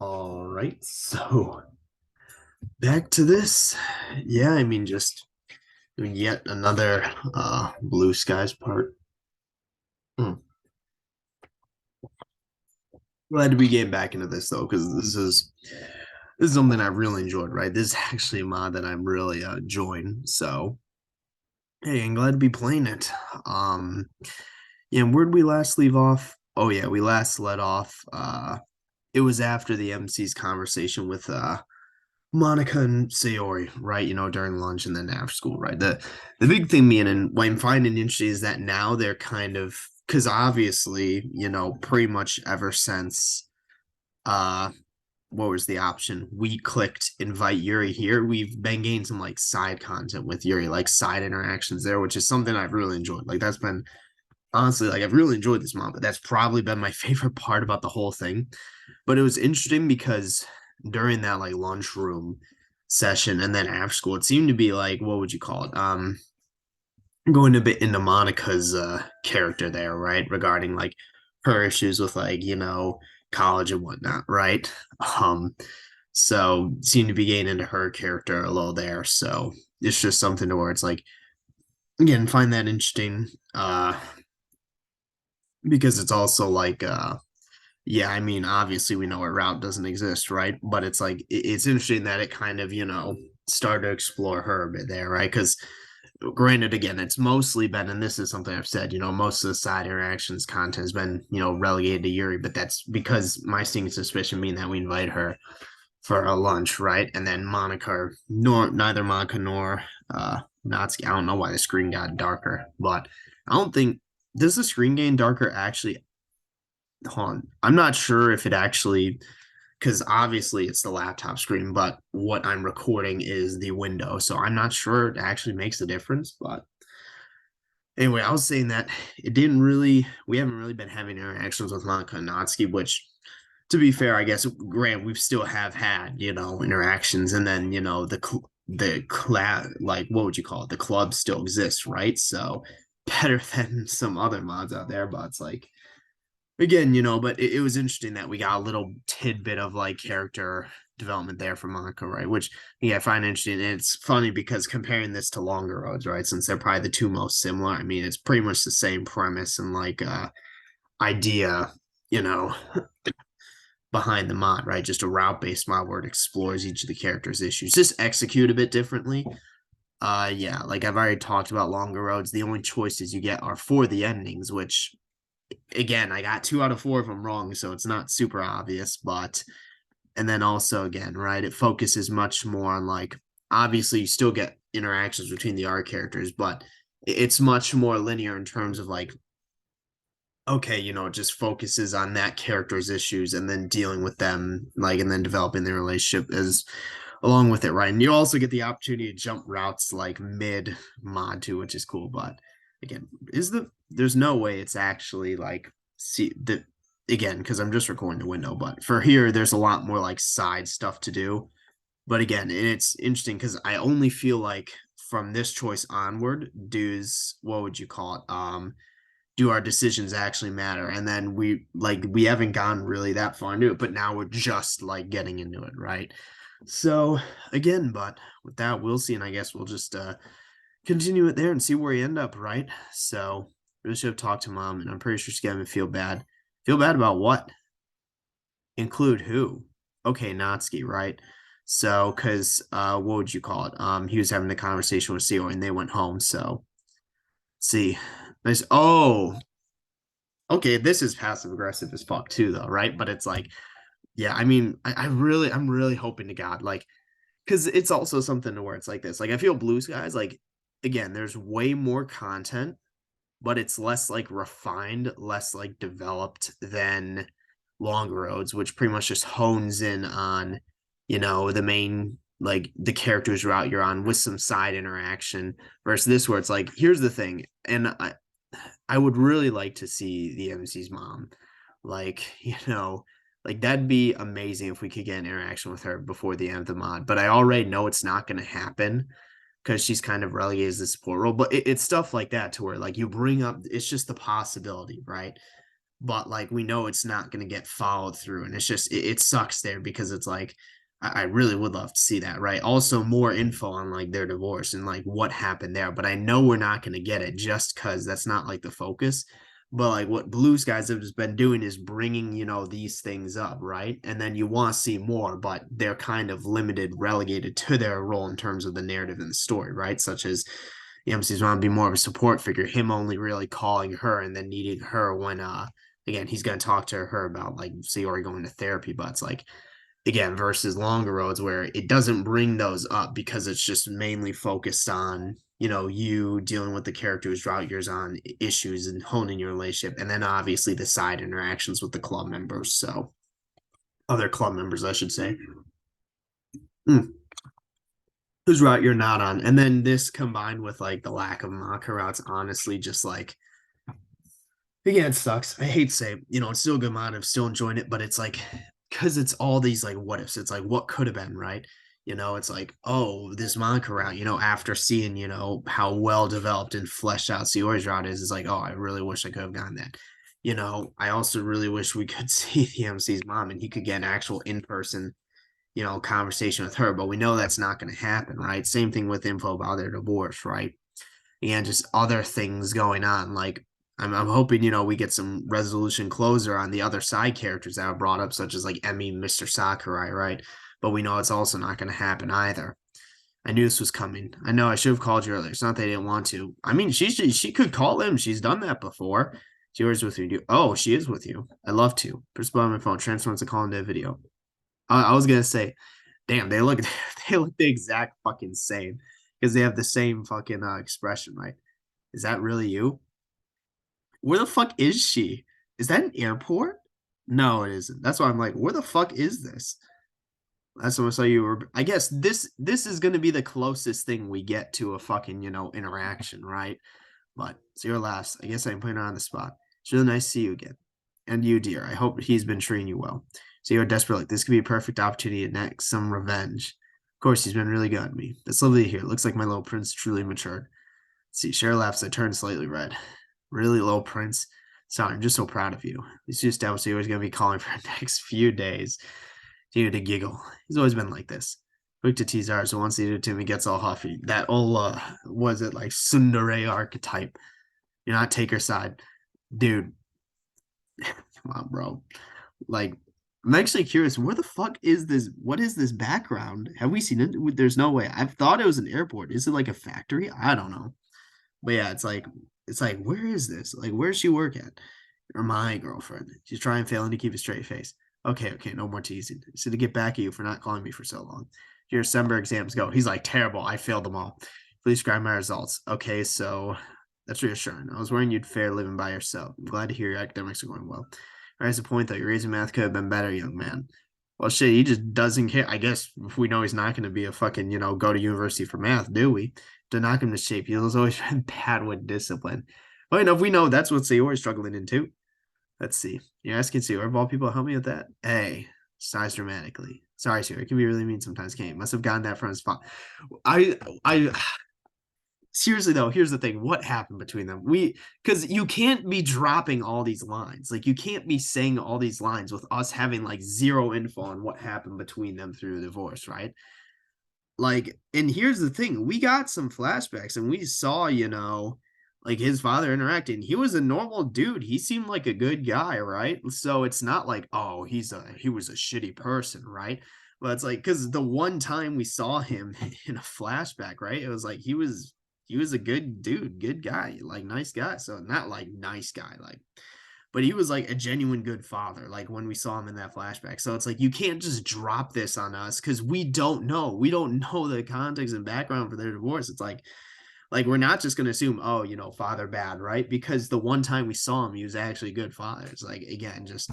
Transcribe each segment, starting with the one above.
All right, so back to this. Yeah, I mean, just yet another blue skies part. Hmm. Glad to be getting back into this though, because this is something I really enjoyed. Right, this is actually a mod that I'm really enjoying. So hey, I'm glad to be playing it. Um, yeah, and where'd we last leave off? Oh yeah, we last let off. It was after the MC's conversation with Monica and Sayori, right? During lunch and then after school, right? The big thing being and what I'm finding interesting is that now they're kind of because obviously, pretty much ever since what was the option? We clicked invite Yuri here. We've been getting some like side content with Yuri, like side interactions there, which is something I've really enjoyed. Like that's been honestly like I've really enjoyed this month, but that's probably been my favorite part about the whole thing. But it was interesting because during that like lunchroom session and then after school, it seemed to be like what would you call it? Going a bit into Monica's character there, right? Regarding like her issues with like, college and whatnot, right? Um, so seemed to be getting into her character a little there. So it's just something to where it's like again, find that interesting. Because it's also like yeah, I mean, obviously we know a route doesn't exist, right? But it's like it's interesting that it kind of, started to explore her a bit there, right? Because granted, again, it's mostly been, and this is something I've said, most of the side interactions content has been, relegated to Yuri, but that's because my stinging suspicion being that we invite her for a lunch, right? And then Monica, nor neither Monica nor Natsuki. I don't know why the screen got darker, but I don't think does the screen gain darker actually. Hold on, I'm not sure if it actually because obviously it's the laptop screen, but what I'm recording is the window, so I'm not sure it actually makes a difference. But anyway, I was saying that it didn't really. We haven't really been having interactions with Monica and Natsuki, which to be fair, I guess grant we've still have had interactions, and then the class like what would you call it? The club still exists, right? So better than some other mods out there, but it's like again, but it was interesting that we got a little tidbit of like character development there for Monica, right? Which yeah, I find interesting. And it's funny because comparing this to Longer Roads, right? Since they're probably the two most similar. I mean, it's pretty much the same premise and like idea, you know, behind the mod, right? Just a route based mod where it explores each of the characters' issues, just execute a bit differently. Yeah, like I've already talked about Longer Roads. The only choices you get are for the endings, which again, I got 2 out of 4 of them wrong, so it's not super obvious, but and then also again, right, it focuses much more on like obviously you still get interactions between the art characters, but it's much more linear in terms of like okay, it just focuses on that character's issues and then dealing with them, like, and then developing the relationship as along with it, right? And you also get the opportunity to jump routes like mid mod too, which is cool. But again, there's no way it's actually like see the again because I'm just recording the window. But for here, there's a lot more like side stuff to do. But again, and it's interesting because I only feel like from this choice onward, does what would you call it? Do our decisions actually matter? And then we haven't gone really that far into it, but now we're just like getting into it, right? So again, but with that, we'll see, and I guess we'll just continue it there and see where we end up, right? So really should have talked to mom, and I'm pretty sure she's gonna feel bad. Feel bad about what? Include who? Okay, Natsuki, right? So, because what would you call it? He was having a conversation with Seo, and they went home. So, let's see, there's okay, this is passive aggressive as fuck too, though, right? But it's like, yeah, I mean, I'm really hoping to God, like, because it's also something to where it's like this. Like, I feel Blue Skies, like, again, there's way more content, but it's less like refined, less like developed than Long Roads, which pretty much just hones in on, the main like the characters route you're on with some side interaction versus this where it's like, here's the thing, and I would really like to see the MC's mom. Like, like that'd be amazing if we could get an interaction with her before the end of the mod. But I already know it's not going to happen because she's kind of relegated as the support role. But it's stuff like that to where like you bring up, it's just the possibility, right? but like we know it's not going to get followed through, and it's just it sucks there because it's like I really would love to see that, right? Also, more info on like their divorce and like what happened there, but I know we're not going to get it just because that's not like the focus. But like what Blue Skies have just been doing is bringing, these things up, right? And then you want to see more, but they're kind of limited, relegated to their role in terms of the narrative and the story, right? Such as the MCs want to be more of a support figure, him only really calling her and then needing her when again, he's going to talk to her about like Sayori going to therapy, but it's like again versus longer roads where it doesn't bring those up because it's just mainly focused on you dealing with the character who's drought years on issues and honing your relationship, and then obviously the side interactions with the club members, so other club members I should say, whose route you're not on. And then this combined with like the lack of Maka routes, honestly, just like again, it sucks. I hate to say, it's still a good mod. I'm still enjoying it, but it's like because it's all these like what ifs. It's like what could have been, right? It's like, oh, this Monica route, after seeing, how well developed and fleshed out Sayori's route is like, oh, I really wish I could have gotten that. I also really wish we could see the MC's mom and he could get an actual in-person, conversation with her, but we know that's not going to happen, right? Same thing with info about their divorce, right? And just other things going on. Like I'm hoping, we get some resolution closer on the other side characters that are brought up, such as like Emmy, Mr. Sakurai, right? But we know it's also not going to happen either. I knew this was coming. I know I should have called you earlier. It's not that I didn't want to. I mean, she could call him. She's done that before. She was with you. Oh, she is with you. I love to. Press button on my phone. Transforms to call into a video. I was gonna say, damn, they look they look the exact fucking same because they have the same fucking expression, right? Is that really you? Where the fuck is she? Is that an airport? No, it isn't. That's why I'm like, where the fuck is this? That's what I saw you were. I guess this is gonna be the closest thing we get to a fucking interaction, right? But zero laughs. I guess I'm putting her on the spot. It's really nice to see you again. And you, dear. I hope he's been treating you well. So you're desperate. Like this could be a perfect opportunity to enact some revenge. Of course, he's been really good on me. That's lovely to hear. It looks like my little prince truly matured. Let's see, Cher laughs. I turn slightly red. Really, little prince? Sorry, I'm just so proud of you. He's just established he was going to be calling for the next few days. Continue to giggle. He's always been like this. Quick to tease ours, so once he did it to him, he gets all huffy. That old, was it like Tsundere archetype? You're not take her side. Dude, come on, bro. Like, I'm actually curious. Where the fuck is this? What is this background? Have we seen it? There's no way. I've thought it was an airport. Is it like a factory? I don't know. But yeah, it's like, where is this? Like, where's she work at? Or my girlfriend. She's trying failing to keep a straight face. Okay, no more teasing. So to get back at you for not calling me for so long. Your December exams go. He's like, terrible. I failed them all. Please describe my results. Okay, so that's reassuring. I was worrying you'd fare living by yourself. I'm glad to hear your academics are going well. There's the point though. Your raising math could have been better, young man. Well, shit, he just doesn't care. I guess we know he's not going to be a fucking, go to university for math, do we? To knock him to shape, he's always been bad with discipline. Well, enough, we know that's what Sayori's struggling into. Let's see. You're asking Sayori of all people, help me with that? Hey, sighs dramatically. Sorry, Sayori. It can be really mean sometimes, can't you? Must have gotten that from his spot. I seriously though, here's the thing. What happened between them? Because you can't be dropping all these lines. Like you can't be saying all these lines with us having like zero info on what happened between them through the divorce, right? Like, and here's the thing, we got some flashbacks and we saw, like his father interacting. He was a normal dude. He seemed like a good guy, right? So it's not like, oh, he was a shitty person, right? But it's like because the one time we saw him in a flashback, right? It was like he was a good dude, good guy, like nice guy. So not like nice guy, like, but he was like a genuine good father, like when we saw him in that flashback. So it's like you can't just drop this on us because we don't know. We don't know the context and background for their divorce. It's like we're not just gonna assume, oh, father bad, right? Because the one time we saw him, he was actually a good father. It's like again, just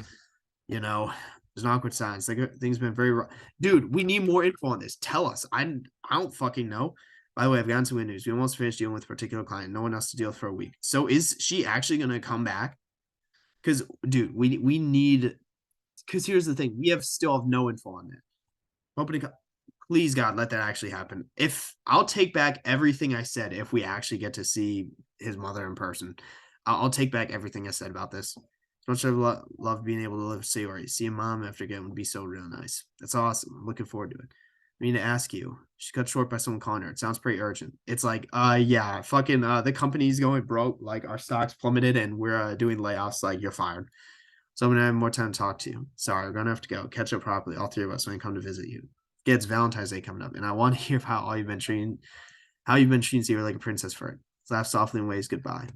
there's an awkward silence. Like things been very dude. We need more info on this. Tell us. I don't fucking know. By the way, I've gotten some good news. We almost finished dealing with a particular client. No one else to deal with for a week. So is she actually gonna come back? Because dude, we need. Because here's the thing, we still have no info on that. Hoping to, please God, let that actually happen. If I'll take back everything I said, if we actually get to see his mother in person, I'll take back everything I said about this. Don't you love being able to live Sayori? See a mom after again would be so real nice. That's awesome. I'm looking forward to it. I mean to ask you. She cut short by someone calling her. It sounds pretty urgent. It's like, yeah, fucking the company's going broke, like our stocks plummeted and we're doing layoffs, like you're fired. So I'm gonna have more time to talk to you. Sorry, we're gonna have to go. Catch up properly, all three of us, when I come to visit you. Yeah, it's Valentine's Day coming up, and I want to hear how you've been treating Zero like a princess for it. Laugh softly and waves goodbye.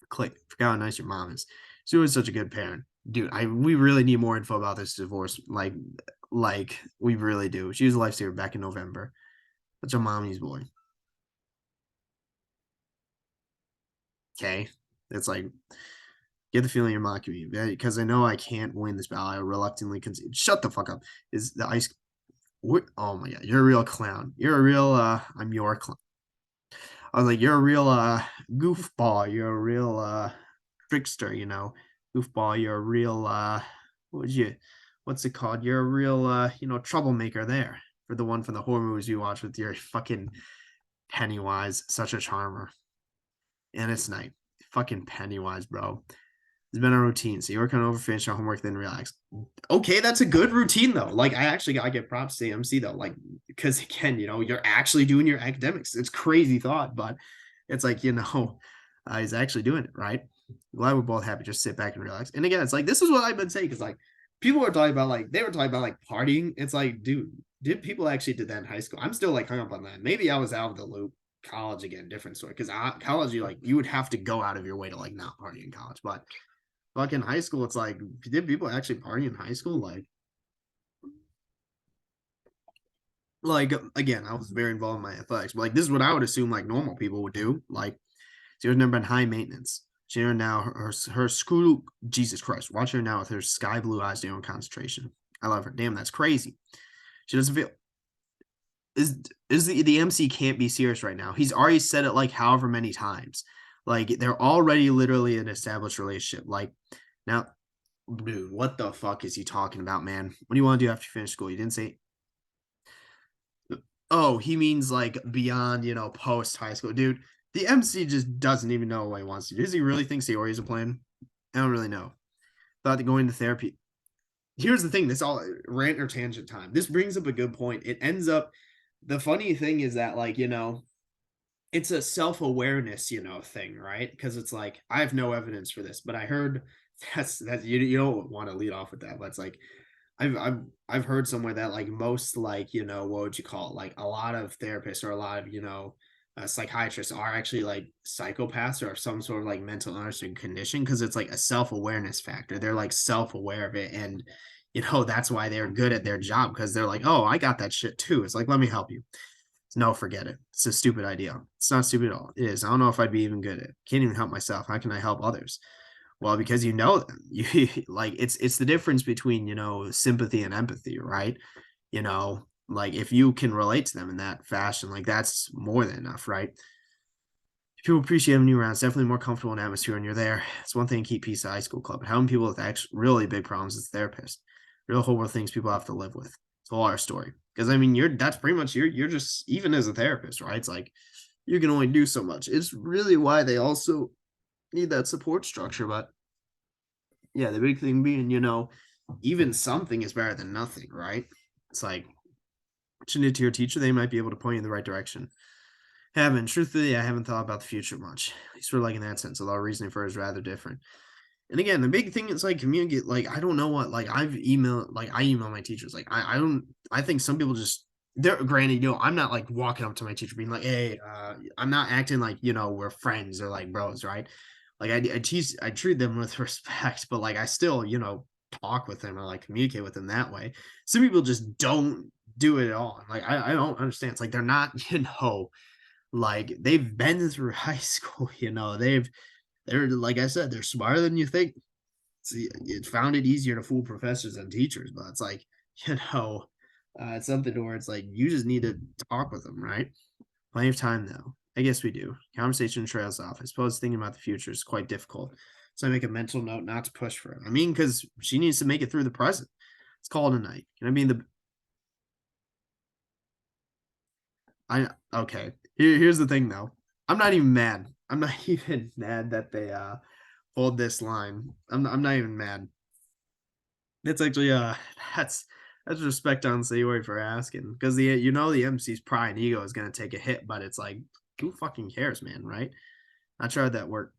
Click. Forgot how nice your mom is. She was such a good parent. Dude, we really need more info about this divorce. Like we really do. She was a lifesaver back in November. Such a mommy's boy. Okay. It's like get the feeling you're mocking me because I know I can't win this battle. I reluctantly concede. Shut the fuck up. Is the ice? What? Oh my god, you're a real clown. You're a real. I'm your clown. I was like, you're a real goofball. You're a real trickster. You know, goofball. You're a real what would you? What's it called? You're a real troublemaker there for the one from the horror movies you watch with your fucking Pennywise, such a charmer. And it's night. Fucking Pennywise, bro. It's been a routine. So you work on over, finish your homework, then relax. Okay, that's a good routine though. Like I actually gotta give props to MC though. Like because again, you're actually doing your academics. It's crazy thought, but it's like he's actually doing it right. Glad we're both happy. Just sit back and relax. And again, it's like this is what I've been saying because like people were talking about like they were talking about like partying. It's like, dude, did people actually did that in high school? I'm still like hung up on that. Maybe I was out of the loop. College again, different story. Because college, you would have to go out of your way to like not party in college, but fucking high school, it's like, did people actually party in high school? Like again, I was very involved in my athletics, but like this is what I would assume like normal people would do. Like she was never been high maintenance. She now her school, Jesus Christ, watch her now with her sky blue eyes doing concentration. I love her. Damn, that's crazy. She doesn't feel is the MC can't be serious right now. He's already said it like however many times. Like they're already literally an established relationship. Like now, dude, what the fuck is he talking about, man? What do you want to do after you finish school? You didn't say. Oh, he means like beyond, post high school, dude. The MC just doesn't even know what he wants to do. Does he really think Sayori is a plan? I don't really know. Thought that going to therapy. Here's the thing. This all rant or tangent time. This brings up a good point. It ends up. The funny thing is that like it's a self-awareness thing, right? Because it's like I have no evidence for this, but I heard that's you don't want to lead off with that, but it's like I've heard somewhere that like most like what would you call it, like a lot of therapists or a lot of psychiatrists are actually like psychopaths or have some sort of like mental illness and condition because it's like a self-awareness factor. They're like self-aware of it, and that's why they're good at their job because they're like, oh, I got that shit too. It's like, let me help you. No, forget it. It's a stupid idea. It's not stupid at all. It is. I don't know if I'd be even good at it. Can't even help myself. How can I help others? Well, because you know them. You like it's the difference between sympathy and empathy, right? Like if you can relate to them in that fashion, like that's more than enough, right? People appreciate having you around. It's definitely more comfortable in atmosphere when you're there. It's one thing to keep peace at high school club, but having people with actually really big problems as therapists, real horrible things people have to live with. It's a whole other story. Because I mean, that's pretty much you're just even as a therapist, right? It's like you can only do so much. It's really why they also need that support structure. But yeah, the big thing being, even something is better than nothing, right? It's like mention it to your teacher, they might be able to point you in the right direction. Haven't truthfully, I haven't thought about the future much. At least for like in that sense, although our reasoning for it is rather different. And again, the big thing is like communicate. Like I don't know what like I email my teachers. Like I don't I think some people just they're granted, I'm not like walking up to my teacher being like, hey, I'm not acting like, we're friends or like bros, right? Like I treat them with respect, but like I still, talk with them or like communicate with them that way. Some people just don't do it at all. Like I don't understand. It's like they're not, like they've been through high school, they're like I said, they're smarter than you think. See, it found it easier to fool professors than teachers, but it's like, it's something to where it's like you just need to talk with them, right? Plenty of time though. I guess we do. Conversation trails off. I suppose thinking about the future is quite difficult. So I make a mental note not to push for it. I mean, because she needs to make it through the present. It's called a night. Can I be in the I okay. Here's the thing though. I'm not even mad. I'm not even mad that they hold this line. I'm not even mad. It's actually that's that's respect on Sayori for asking because the MC's pride and ego is gonna take a hit, but it's like who fucking cares, man, right? I tried that work.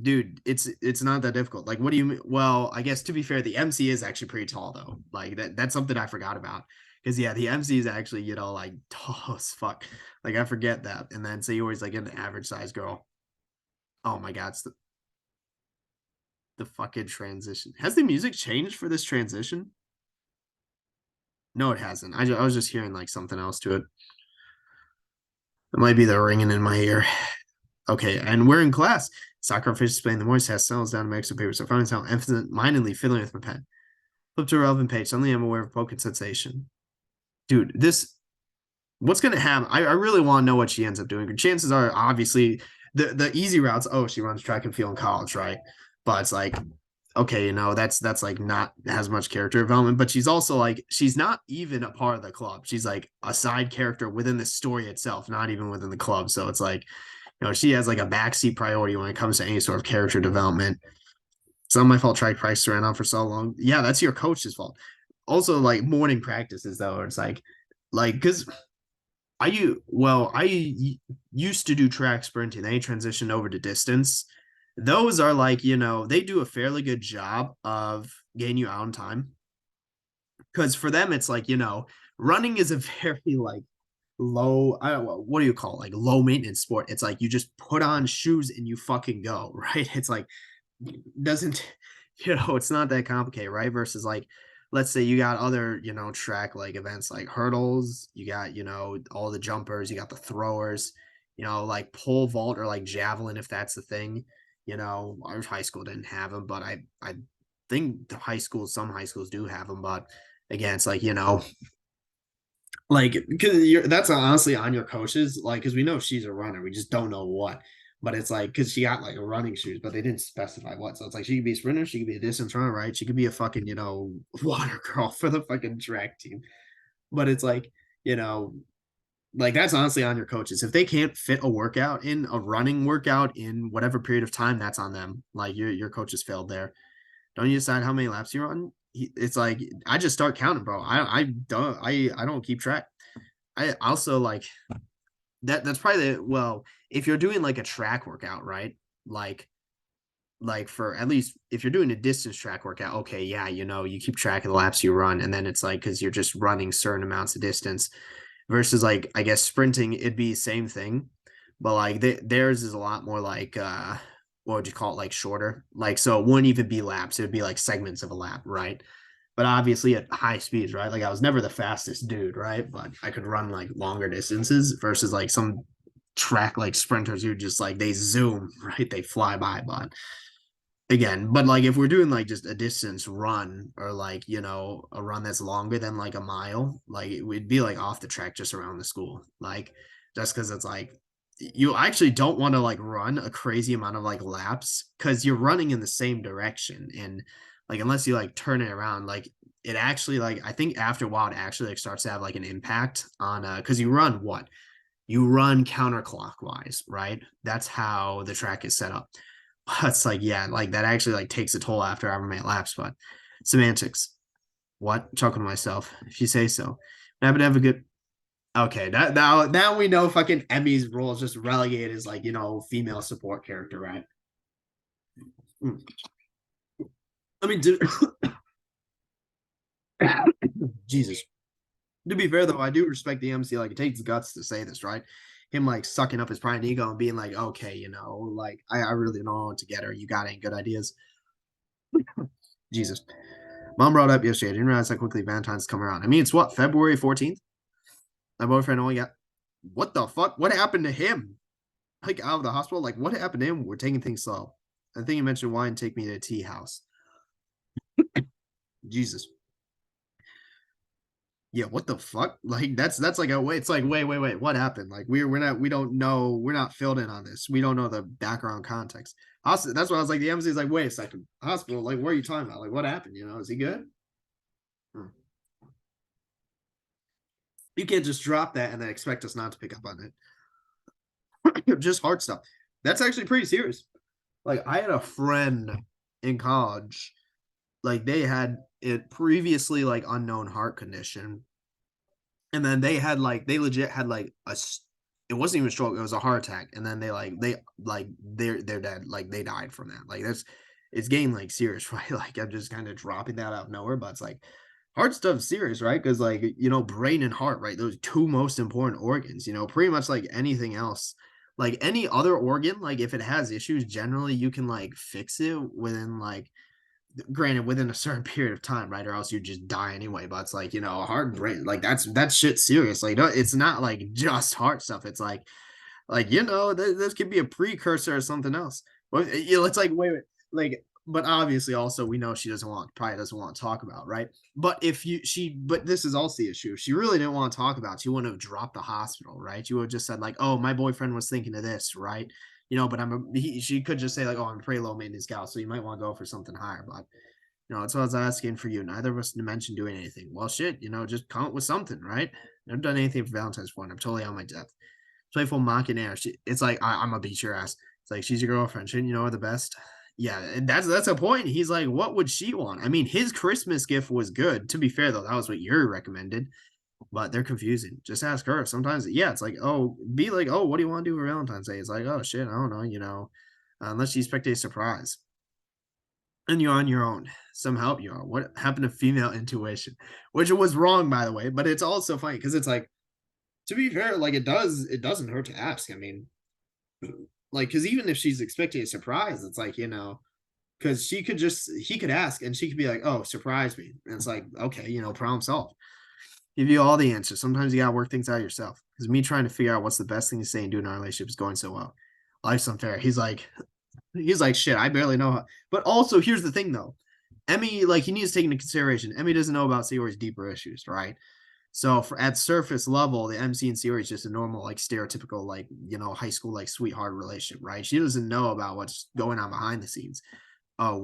Dude, it's not that difficult. Like, what do you mean? Well, I guess to be fair, the MC is actually pretty tall though. Like that's something I forgot about. Because yeah, the MC is actually, like tall as fuck. Like I forget that. And then Sayori's like an average size girl. Oh my god, it's the fucking transition. Has the music changed for this transition? No, it hasn't. I was just hearing like something else to it. It might be the ringing in my ear. Okay, and we're in class. Sakura finishes playing the voice test, settles down to make some paper, so finally sound infinite mindedly fiddling with my pen. Flip to a relevant page. Suddenly I'm aware of a poking sensation. Dude, this what's gonna happen? I really want to know what she ends up doing. Chances are obviously the easy routes, oh, she runs track and field in college, right? But it's like okay, that's like not as much character development, but she's also like she's not even a part of the club. She's like a side character within the story itself, not even within the club. So it's like, she has like a backseat priority when it comes to any sort of character development. It's not my fault Track Price ran on for so long. Yeah, that's your coach's fault. Also, like morning practices though, it's like because I used to do track sprinting. They transitioned over to distance. Those are like, they do a fairly good job of getting you out in time. Because for them, it's like, running is a very like low, I don't know, what do you call it? Like low maintenance sport. It's like you just put on shoes and you fucking go, right? It's like doesn't it's not that complicated, right? Versus like let's say you got other track like events like hurdles, you got all the jumpers, you got the throwers, like pole vault or like javelin if that's the thing. Our high school didn't have them, but I think some high schools do have them, but again it's like like because that's honestly on your coaches, like because we know she's a runner, we just don't know what. But it's like because she got like running shoes, but they didn't specify what. So it's like she could be a sprinter, she could be a distance runner, right? She could be a fucking water girl for the fucking track team. But it's like you know like that's honestly on your coaches. If they can't fit a workout in a running workout in whatever period of time, that's on them. Like your coaches failed there. Don't you decide how many laps you run? It's like I just start counting, bro. I don't keep track. I also like that's probably if you're doing like a track workout, right? Like for at least if you're doing a distance track workout, okay, yeah, you keep track of the laps you run, and then it's like because you're just running certain amounts of distance versus like I guess sprinting, it'd be same thing, but like theirs is a lot more like what would you call it, like shorter, like so it wouldn't even be laps, it would be like segments of a lap, right? But obviously at high speeds, right? Like I was never the fastest dude, right? But I could run like longer distances versus like some track like sprinters who just like they zoom, right? They fly by. But again, but like if we're doing like just a distance run or like, a run that's longer than like a mile, like it would be like off the track just around the school. Like just because it's like you actually don't want to like run a crazy amount of like laps because you're running in the same direction. And like unless you like turn it around, like it actually like I think after a while it actually like starts to have like an impact on because you run what? You run counterclockwise, right? That's how the track is set up. It's like, yeah, like that actually like takes a toll after however many laps, but semantics. What? Chuckle to myself. If you say so. I would have a good okay, now we know fucking Emmy's role is just relegated as like, female support character, right? Mm. I mean, Jesus. To be fair though, I do respect the MC. Like it takes guts to say this, right? Him like sucking up his pride and ego and being like, okay, like I really don't know what to get her. You got any good ideas? Jesus. Mom brought up yesterday. I didn't realize how quickly Valentine's come around. I mean, it's what, February 14th? My boyfriend only got what the fuck? What happened to him? Like out of the hospital? Like what happened to him? We're taking things slow. I think you mentioned wine take me to a tea house. Jesus. Yeah, what the fuck? Like that's like a way. It's like wait, what happened? Like we don't know, we're not filled in on this. We don't know the background context. That's why I was like the MC is like wait a second, hospital. Like what are you talking about? Like what happened? Is he good? Hmm. You can't just drop that and then expect us not to pick up on it. Just hard stuff. That's actually pretty serious. Like I had a friend in college, like they had it previously like unknown heart condition, and then they legit had like it wasn't even a stroke, it was a heart attack, and then they're dead, like they died from that. Like that's it's getting like serious, right? Like I'm just kind of dropping that out of nowhere, but it's like heart stuff's serious, right? Because like brain and heart, right? Those two most important organs. Pretty much like anything else, like any other organ, like if it has issues, generally you can like fix it within like, granted within a certain period of time, right? Or else you just die anyway. But it's like, heart and brain, like that's shit serious. Like it's not like just heart stuff. It's like this could be a precursor or something else. Well, it's like wait, like, but obviously also we know she probably doesn't want to talk about, right? But but this is also the issue. She really didn't want to talk about. She wouldn't have dropped the hospital, right? She would have just said like, oh, my boyfriend was thinking of this, right? But she could just say like, oh, I'm a pretty low maintenance gal, so you might want to go for something higher. But that's what I was asking for you. Neither of us mentioned doing anything. Well, shit, just come up with something, right? Never done anything for Valentine's one. I'm totally on my depth. Playful mocking air. It's like I'm gonna beat your ass. It's like she's your girlfriend. Shouldn't you know her the best? Yeah, and that's a point. He's like, what would she want? I mean, his Christmas gift was good. To be fair though, that was what you recommended. But they're confusing. Just ask her. Sometimes, yeah, it's like, oh, be like, oh, what do you want to do for Valentine's Day? It's like, oh shit, I don't know, unless you expect a surprise and you're on your own. Some help you are. What happened to female intuition? Which was wrong, by the way, but it's also funny because it's like, to be fair, like it doesn't hurt to ask. I mean, like, because even if she's expecting a surprise, it's like, because he could ask and she could be like, oh, surprise me. And it's like, okay, problem solved. Give you all the answers. Sometimes you gotta work things out yourself. Because me trying to figure out what's the best thing to say and do in our relationship is going so well. Life's unfair. He's like, shit, I barely know how. But also, here's the thing though. Emmy, like, he needs to take into consideration. Emmy doesn't know about Sayori's deeper issues, right? So at surface level, the MC and Sayori is just a normal, like stereotypical, like, high school, like sweetheart relationship, right? She doesn't know about what's going on behind the scenes. Oh,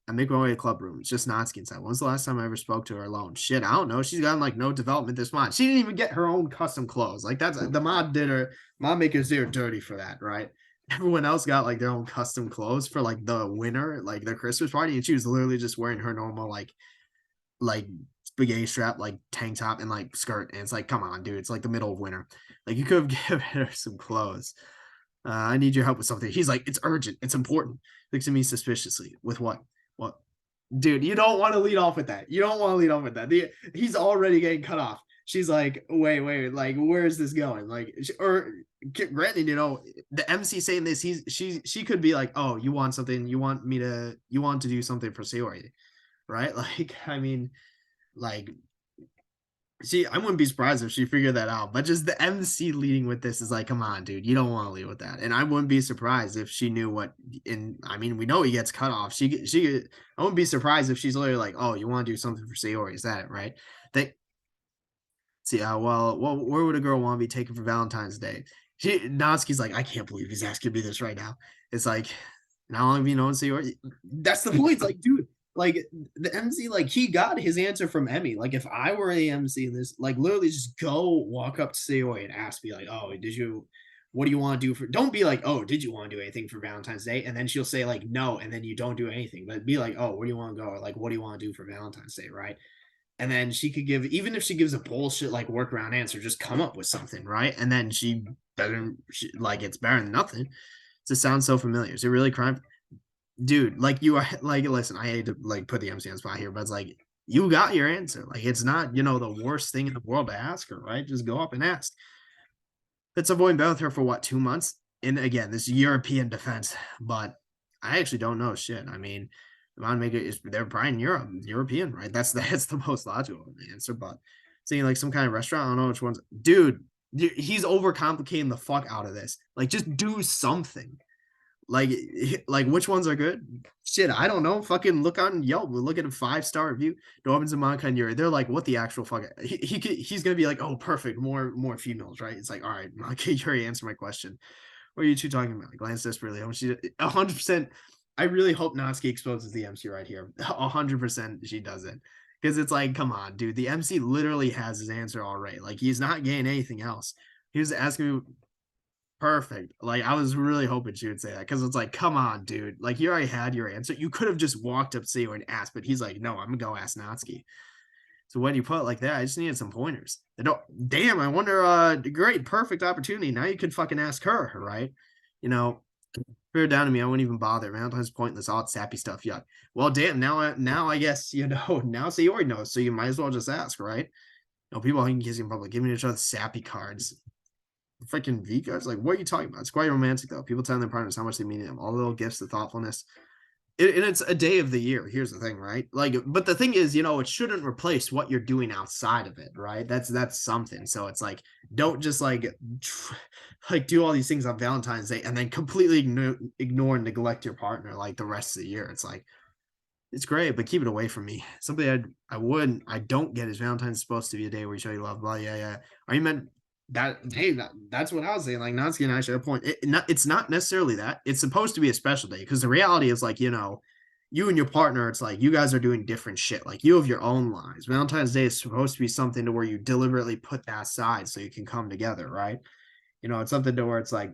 I make my way to club room. It's just Natsuki inside. When's the last time I ever spoke to her alone? Shit, I don't know. She's gotten like no development this month. She didn't even get her own custom clothes. Like that's the mod makers did her dirty for that, right? Everyone else got like their own custom clothes for like the winter, like their Christmas party, and she was literally just wearing her normal like spaghetti strap like tank top and like skirt. And it's like, come on, dude, it's like the middle of winter. Like you could have given her some clothes. I need your help with something. He's like, it's urgent, it's important. Looks at me suspiciously. With what? What? Dude, you don't want to lead off with that. You don't want to lead off with that. He's already getting cut off. She's like, wait, like, where is this going? Like, or granted, the MC saying this, she could be like, oh, you want something? You want to do something for Sayori, right? Like, I mean, like, I wouldn't be surprised if she figured that out. But just the MC leading with this is like, come on, dude, you don't want to lead with that. And I wouldn't be surprised if she knew what. And I mean, we know he gets cut off. I wouldn't be surprised if she's literally like, oh, you want to do something for Sayori? Is that it, right? They see. Well, where would a girl want to be taken for Valentine's Day? Natsuki's like, I can't believe he's asking me this right now. It's like, how long have you known Sayori? That's the point. It's like, dude, like the MC, like he got his answer from Emmy. Like if I were a MC in this, like literally just go walk up to Sayori and ask, be like, oh, what do you want to do for? Don't be like, oh, did you want to do anything for Valentine's Day? And then she'll say like no, and then you don't do anything. But be like, oh, where do you want to go? Or like, what do you want to do for Valentine's Day, right? And then she could give, even if she gives a bullshit like workaround answer, just come up with something, right? And then like it's better than nothing. It sounds so familiar. Is it really crime? Dude, like you are like, listen, I hate to like put the MC on spot here, but it's like you got your answer. Like it's not, the worst thing in the world to ask her, right? Just go up and ask. Let's avoid been with her for what, 2 months? And again, this European defense, but I actually don't know shit. I mean, they're probably in European, right? That's the most logical answer. But saying like some kind of restaurant, I don't know which ones. Dude, he's overcomplicating the fuck out of this. Like, just do something. Like which ones are good? Shit, I don't know. Fucking look on Yelp. Look at a 5-star review. Dobbins and Monica and Yuri. They're like, what the actual fuck? He's gonna be like, oh, perfect. More females, right? It's like, all right, Monica, Yuri, answer my question. What are you two talking about? Glance desperately. 100%. I really hope Natsuki exposes the MC right here. 100% she doesn't. Because it's like, come on, dude. The MC literally has his answer already. Like, he's not getting anything else. He was asking me Perfect. Like I was really hoping she would say that because it's like, come on, dude. Like you already had your answer. You could have just walked up to you and asked, but he's like, no, I'm gonna go ask Natsuki. So when you put it like that, I just needed some pointers. They don't. Damn, I wonder. Great, perfect opportunity. Now you could fucking ask her, right? You know, fair down to me, I wouldn't even bother. Valentine's pointless, all sappy stuff. Yuck. Well, damn. Now I guess you know. Now Sayori knows, so you might as well just ask, right? You know, people hugging, kissing in public, giving each other sappy cards. Freaking V cards. Like, what are you talking about? It's quite romantic though. People telling their partners how much they mean to them. All the little gifts, the thoughtfulness. And it's a day of the year. Here's the thing, right? Like, but the thing is, it shouldn't replace what you're doing outside of it, right? That's something. So it's like, don't just like do all these things on Valentine's Day and then completely ignore and neglect your partner like the rest of the year. It's like it's great, but keep it away from me. Something I don't get is Valentine's supposed to be a day where you show you love. Blah, yeah, yeah. Are you meant that? Hey, that's what I was saying. Like Natsuki and I share a point. It's not necessarily that. It's supposed to be a special day because the reality is like you and your partner. It's like you guys are doing different shit. Like you have your own lives. Valentine's Day is supposed to be something to where you deliberately put that aside so you can come together, right? It's something to where it's like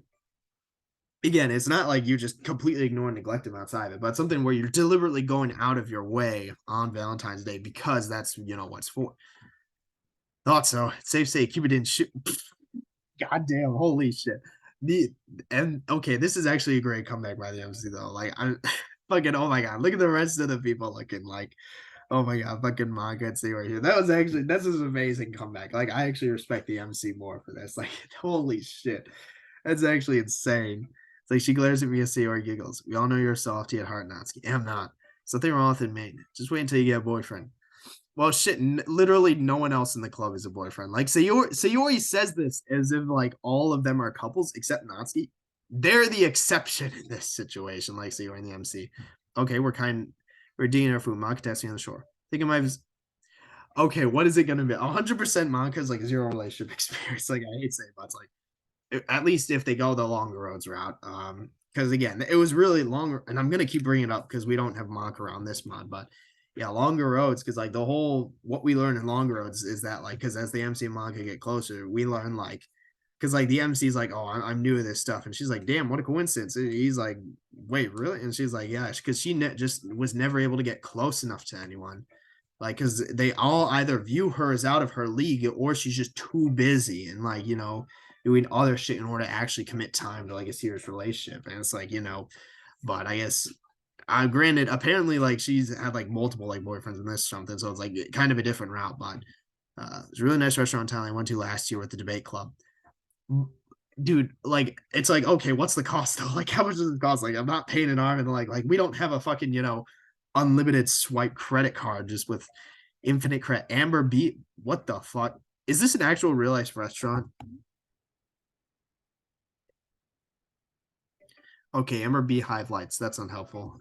again, it's not like you just completely ignore and neglect them outside of it, but something where you're deliberately going out of your way on Valentine's Day because that's what's for. Thought so. Safe say, keep it in shit. Goddamn, holy shit. The and okay, this is actually a great comeback by the MC though. Like I fucking oh my god, look at the rest of the people looking like oh my god, fucking manga and see right here. This is an amazing comeback. Like I actually respect the MC more for this. Like holy shit. That's actually insane. It's like she glares at me and Sayori giggles. We all know you're a softie at heart, Natsuki. I'm not. Something wrong with me. Just wait until you get a boyfriend. Well, shit. Literally, no one else in the club is a boyfriend. Like Sayori says this as if like all of them are couples except Natsuki. They're the exception in this situation. Like Sayori and the MC. Okay, we're digging our food. Maka testing on the shore. Think it might. Okay, what is it gonna be? 100% Maka's like zero relationship experience. Like I hate saying, but it's like at least if they go the longer roads route. Because again, it was really longer, and I'm gonna keep bringing it up because we don't have mock around this mod, but yeah, longer roads. Because like the whole what we learn in longer roads is that like because as the MC and Monica get closer, we learn like because like the MC's like, oh, I'm new to this stuff, and she's like, damn, what a coincidence. And he's like, wait, really? And she's like, yeah, because she just was never able to get close enough to anyone. Like, because they all either view her as out of her league or she's just too busy and like doing other shit in order to actually commit time to like a serious relationship. And it's like, but I guess granted, apparently like she's had like multiple like boyfriends in this something. So it's like kind of a different route. But it's a really nice restaurant in town I went to last year with the debate club. Dude, like it's like, okay, what's the cost though? Like how much does it cost? Like I'm not paying an arm and like we don't have a fucking, unlimited swipe credit card just with infinite credit. Amber B, what the fuck? Is this an actual real life restaurant? Okay, Amber Beehive lights. That's unhelpful.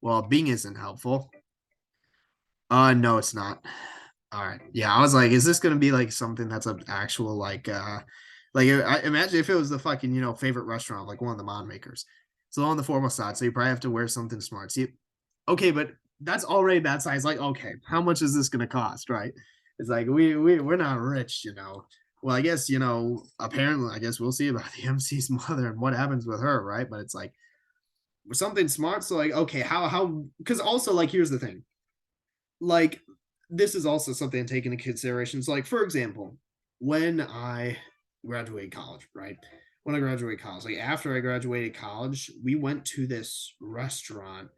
Well, Bing isn't helpful. No, it's not. All right. Yeah, I was like, is this gonna be like something that's an actual like I imagine if it was the fucking favorite restaurant like one of the mod makers. So on the formal side, so you probably have to wear something smart. See, okay, but that's already that size. Like, okay, how much is this gonna cost, right? It's like we're not rich. Well, I guess apparently, I guess we'll see about the MC's mother and what happens with her, right? But it's like something smart. So like, okay, how? Because also like, here's the thing, like this is also something to take into consideration. So like, for example, when I graduated college, right? When I graduated college, like after I graduated college, we went to this restaurant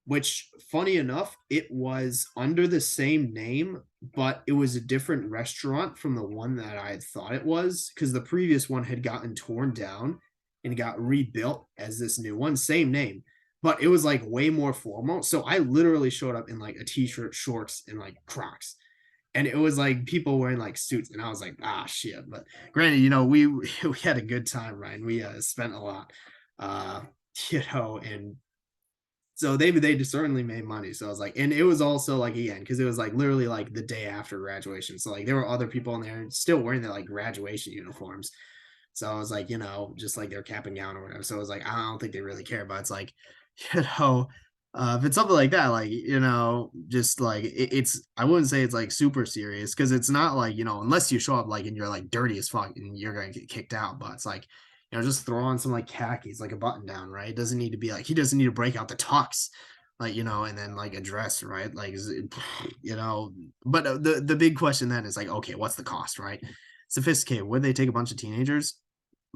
which funny enough, it was under the same name, but it was a different restaurant from the one that I had thought it was because the previous one had gotten torn down and got rebuilt as this new one, same name, but it was like way more formal. So I literally showed up in like a t-shirt, shorts, and like Crocs. And it was like people wearing like suits, and I was like, ah, shit. But granted, we had a good time, Ryan. We spent a lot, uh, and so they certainly made money. So I was like, and it was also like again because it was like literally like the day after graduation. So like there were other people in there still wearing their like graduation uniforms. So I was like, just like their cap and gown or whatever. So I was like, I don't think they really care, but it's like, you know, If it's something like that, like, just like it's, I wouldn't say it's like super serious because it's not like, unless you show up like and you're like dirty as fuck and you're gonna get kicked out. But it's like, just throw on some like khakis, like a button down, right? It doesn't need to be like, he doesn't need to break out the tux, like, and then like a dress, right? Like, you know, but the big question then is like, okay, what's the cost, right? Sophisticated. Would they take a bunch of teenagers?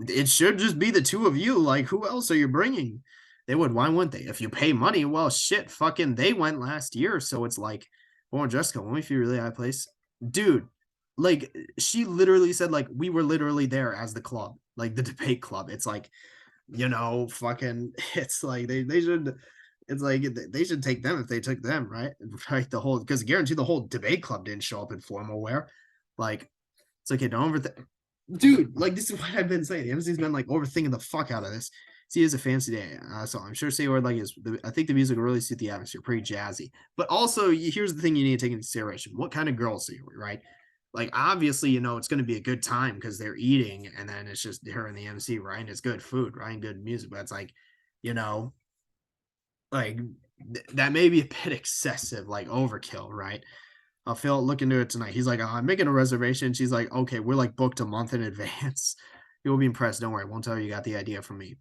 It should just be the two of you. Like, who else are you bringing? They would. Why wouldn't they? If you pay money, well, shit, fucking, they went last year. So it's like, oh, Jessica, when we feel really high place, dude. Like, she literally said, like, we were literally there as the club, like the debate club. It's like, fucking, it's like they should. It's like they should take them if they took them, right? Right. The whole, because guarantee the whole debate club didn't show up in formal wear. Like, it's okay, don't overthink, dude. Like, this is what I've been saying. The MC's been like overthinking the fuck out of this. See, it's a fancy day, so I'm sure Say Word like is. I think the music will really suit the atmosphere, pretty jazzy. But also, here's the thing you need to take into consideration: what kind of girls are you, right? Like, obviously, it's going to be a good time because they're eating, and then it's just her and the MC, right? And it's good food, right? And good music, but it's like, you know, like that may be a bit excessive, like overkill, right? Phil look into it tonight. He's like, I'm making a reservation. She's like, okay, we're like booked a month in advance. You'll be impressed. Don't worry. Won't tell you got the idea from me.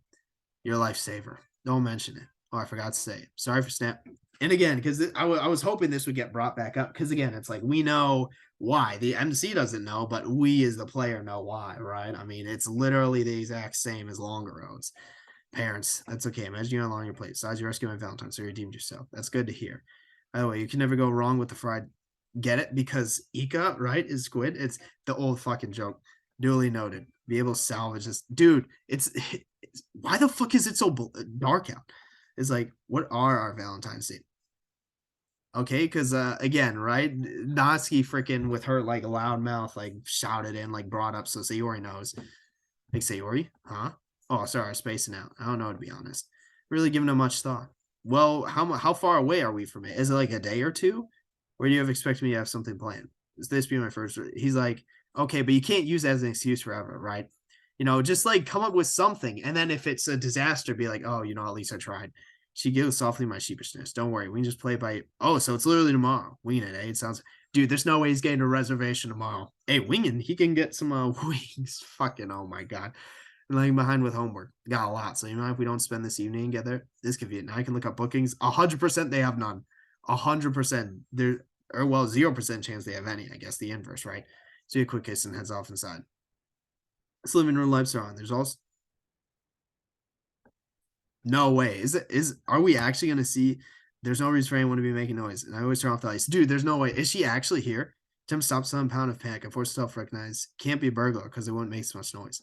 You're a lifesaver. Don't mention it. Oh, I forgot to say. Sorry for snap. And again, because I was hoping this would get brought back up. Because again, it's like we know why. The MC doesn't know, but we as the player know why, right? I mean, it's literally the exact same as Longer Roads. Parents, that's okay. Imagine you're on your plate. Besides, you rescued my Valentine, so you redeemed yourself. That's good to hear. By the way, you can never go wrong with the fried. Get it? Because Ika, right, is squid. It's the old fucking joke. Duly noted. Be able to salvage this, dude. It's why the fuck is it so dark out? It's like, what are our Valentine's Day? Okay, because again, right? Natsuki freaking with her like loud mouth, like shouted in, like brought up, so Sayori knows. Like Sayori, huh? Oh, sorry, I'm spacing out. I don't know, to be honest. Really giving it much thought. Well, how far away are we from it? Is it like a day or two? Or do you have expect me to have something planned? Is this be my first? He's like, okay, but you can't use that as an excuse forever, right? Just like come up with something, and then if it's a disaster, be like, oh, at least I tried. She gives softly my sheepishness. Don't worry, we can just play by. Oh, so it's literally tomorrow. Winging it, eh? It sounds, dude. There's no way he's getting a reservation tomorrow. Hey, winging, he can get some wings. Fucking, oh my god, I'm lagging behind with homework. Got a lot, so if we don't spend this evening together, this could be it. Now I can look up bookings. 100% they have none. 100% there, or well, 0% chance they have any. I guess the inverse, right? So a quick kiss and heads off inside. This living room lights are on. There's also no way. Are we actually gonna see? There's no reason for anyone to be making noise. And I always turn off the lights. Dude, there's no way. Is she actually here? Tim stop some pound of panic and force self recognize. Can't be a burglar because it wouldn't make so much noise.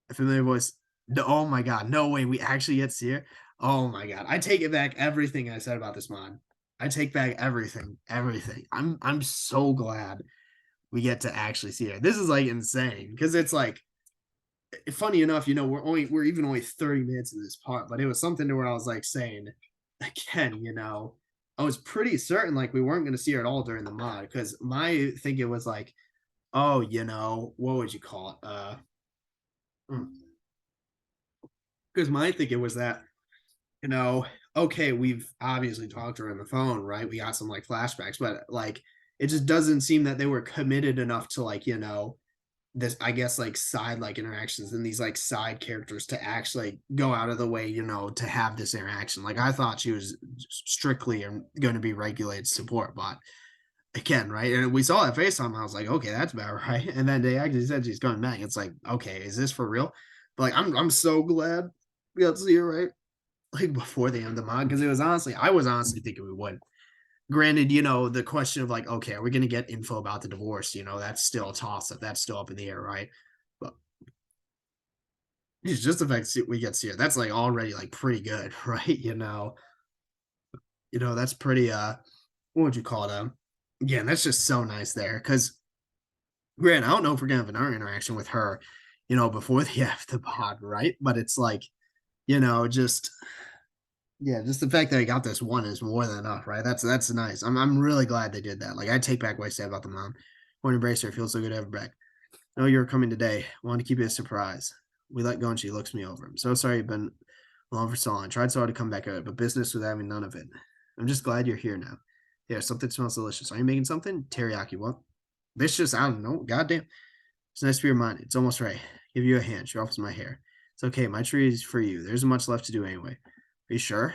A familiar voice. No, oh my god, no way. We actually get to see her. Oh my god. I take it back everything I said about this mod. I take back everything. Everything. I'm so glad we get to actually see her. This is like insane because it's like funny enough, we're even only 30 minutes in this part, but it was something to where I was like saying again, I was pretty certain like we weren't going to see her at all during the mod because my thinking was like, oh, what would you call it? Because my thinking was that, okay, we've obviously talked to her on the phone, right? We got some like flashbacks, but like it just doesn't seem that they were committed enough to like, this, I guess, like side like interactions and these like side characters to actually go out of the way, to have this interaction. Like I thought she was strictly going to be regulated support, but again, right? And we saw that FaceTime. I was like, okay, that's about right. And then they actually said she's coming back. It's like, okay, is this for real? But like, I'm so glad we got to see her, right? Like before the end of the mod, because I was honestly thinking we would. Granted, the question of like, okay, are we going to get info about the divorce? That's still a toss up. That's still up in the air, right? But it's just the fact that we get to see it. That's like already like pretty good, right? That's pretty. What would you call it? Again, that's just so nice there. Because, Grant, I don't know if we're gonna have another interaction with her, before the after pod, right? But it's like, just yeah, just the fact that I got this one is more than enough, right? That's nice. I'm really glad they did that. Like I take back what I said about the mom. Want to embrace her. Feels so good to have her back. No, you're coming today. Wanted to keep it a surprise. We let go and she looks me over. I'm so sorry you've been Long for so long. Tried so hard to come back out, but business was having none of it. I'm just glad you're here now. Yeah, something smells delicious. Are you making something? Teriyaki, what? This just, I don't know. Goddamn. It's nice to be reminded. It's almost right. Give you a hand. She offers my hair. It's okay. My tree is for you. There isn't much left to do anyway. Are you sure?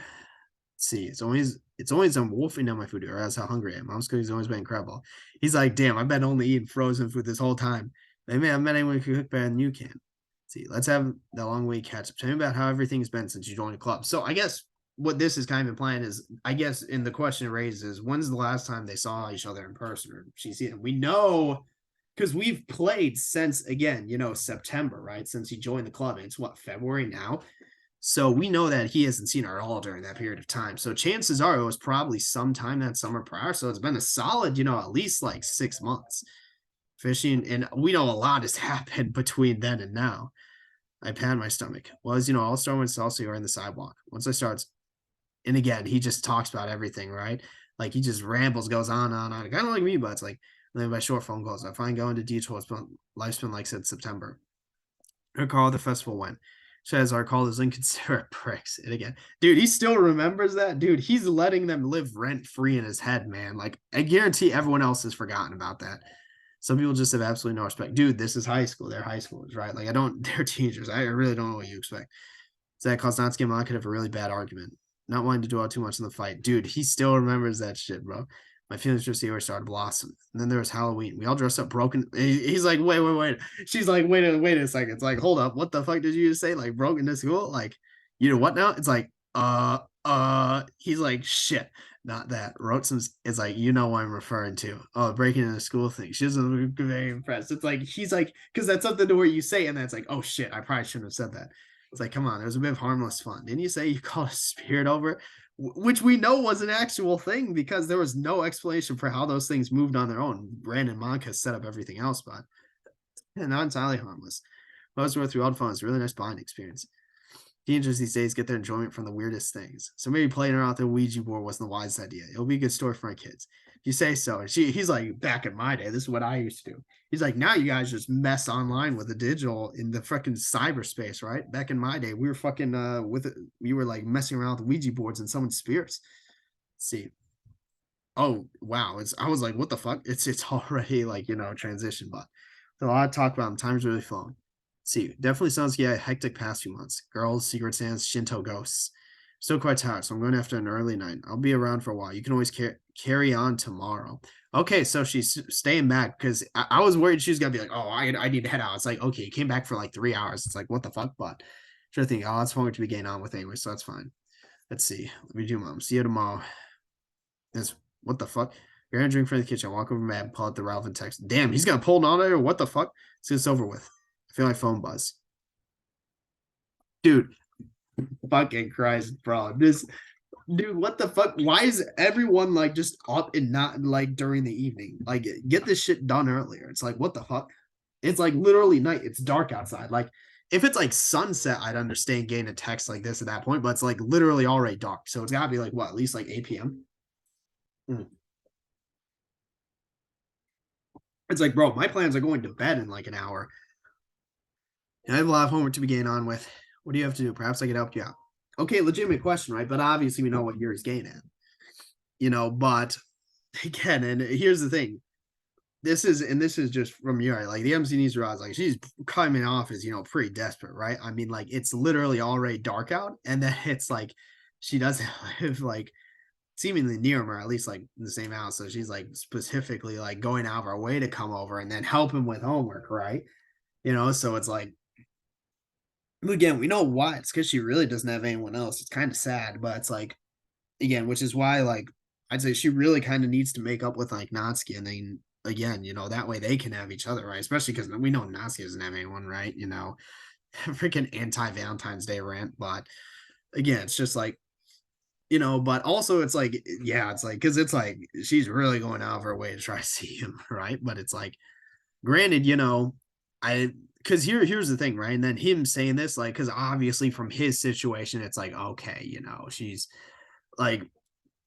Let's see. It's always I'm wolfing down my food, or that's how hungry I am. Mom's cooking's always been incredible. He's like, damn, I've been only eating frozen food this whole time. Maybe I've met anyone who can cook better than you can. Let's see, let's have that long way catch up. Tell me about how everything's been since you joined the club. So I guess what this is kind of implying is, I guess, in the question it raises, when's the last time they saw each other in person or she's seen him? We know because we've played since, again, September, right? Since he joined the club. It's what, February now? So we know that he hasn't seen her at all during that period of time. So chances are it was probably sometime that summer prior. So it's been a solid, at least like 6 months fishing. And we know a lot has happened between then and now. I pat my stomach. Well, as you know, I'll start when salsa are in the sidewalk. Once I start, and again, he just talks about everything, right? Like he just rambles, goes on, kind of like me, but it's like, and then by short phone calls, I find going to detours, but life's been like since September. I recall the festival went. Shazar called those inconsiderate pricks. And again, dude, he still remembers that. Dude, he's letting them live rent free in his head, man. Like, I guarantee everyone else has forgotten about that. Some people just have absolutely no respect. Dude, this is high school. They're high schoolers, right? Like, they're teenagers. I really don't know what you expect. Zach Koznanski and I could have a really bad argument. Not wanting to dwell too much in the fight. Dude, he still remembers that shit, bro. My feelings just here started blossoming. And then there was Halloween. We all dressed up broken. He's like, wait. She's like, wait a second. It's like, hold up. What the fuck did you just say? Like, broken to school? Like, you know what now? It's like, he's like, shit, not that. Wrote some, it's like, you know what I'm referring to. Oh, breaking into school thing. She doesn't look very impressed. It's like, he's like, because that's something to where you say, and that's like, oh shit, I probably shouldn't have said that. It's like, come on, there was a bit of harmless fun. Didn't you say you called a spirit over? Which we know was an actual thing because there was no explanation for how those things moved on their own. Brandon Monk has set up everything else, but not entirely harmless. Most were throughout fun. It's a really nice bonding experience. Teenagers these days get their enjoyment from the weirdest things. So maybe playing around with the Ouija board wasn't the wisest idea. It'll be a good story for my kids. If you say so. And he's like, back in my day, this is what I used to do. He's like, now you guys just mess online with the digital in the fucking cyberspace, right? Back in my day, we were fucking with it. We were like messing around with Ouija boards and someone's spirits. Let's see. Oh wow. I was like, what the fuck? It's already like, transition, but a lot of talk about them. Time's really flown. See, definitely sounds like a hectic past few months. Girls, secret sands, Shinto ghosts. Still quite tired, so I'm going after an early night. I'll be around for a while. You can always carry on tomorrow. Okay, so she's staying back because I was worried she was gonna be like, oh, I need to head out. It's like, okay, you came back for like 3 hours. It's like, what the fuck? But sure thing. Oh, that's fun to be getting on with anyway, so that's fine. Let's see. Let me do, mom. See you tomorrow. That's what the fuck? You're gonna drink from the kitchen. Walk over mad, pull out the relevant text. Damn, he's gonna pull on it or what the fuck? It's over with. I feel like phone buzz. Dude, fucking Christ, bro. Dude, what the fuck? Why is everyone like just up and not like during the evening? Like, get this shit done earlier. It's like, what the fuck? It's like literally night. It's dark outside. Like, if it's like sunset, I'd understand getting a text like this at that point, but it's like literally already dark. So it's gotta be like what, at least like 8 p.m. Mm. It's like, bro, my plans are going to bed in like an hour. And I have a lot of homework to be getting on with. What do you have to do? Perhaps I could help you out. Okay, legitimate question, right? But obviously we know what Yuri's getting at. But again, and here's the thing. This is just from Yuri. Like the MC needs to realize, like she's coming off as pretty desperate, right? I mean, like it's literally already dark out, and then it's like she doesn't live like seemingly near him, or at least like in the same house. So she's like specifically like going out of her way to come over and then help him with homework, right? So it's like, again, we know why. It's because she really doesn't have anyone else. It's kind of sad, but it's like, again, which is why, like, I'd say she really kind of needs to make up with like Natsuki, and then again, that way they can have each other, right? Especially because we know Natsuki doesn't have anyone, right? Freaking anti-Valentine's Day rant. But again, it's just like, but also it's like, yeah, it's like, because it's like she's really going out of her way to try to see him, right? But it's like, granted, I because here's the thing, right? And then him saying this, like, because obviously from his situation, it's like, okay, she's like,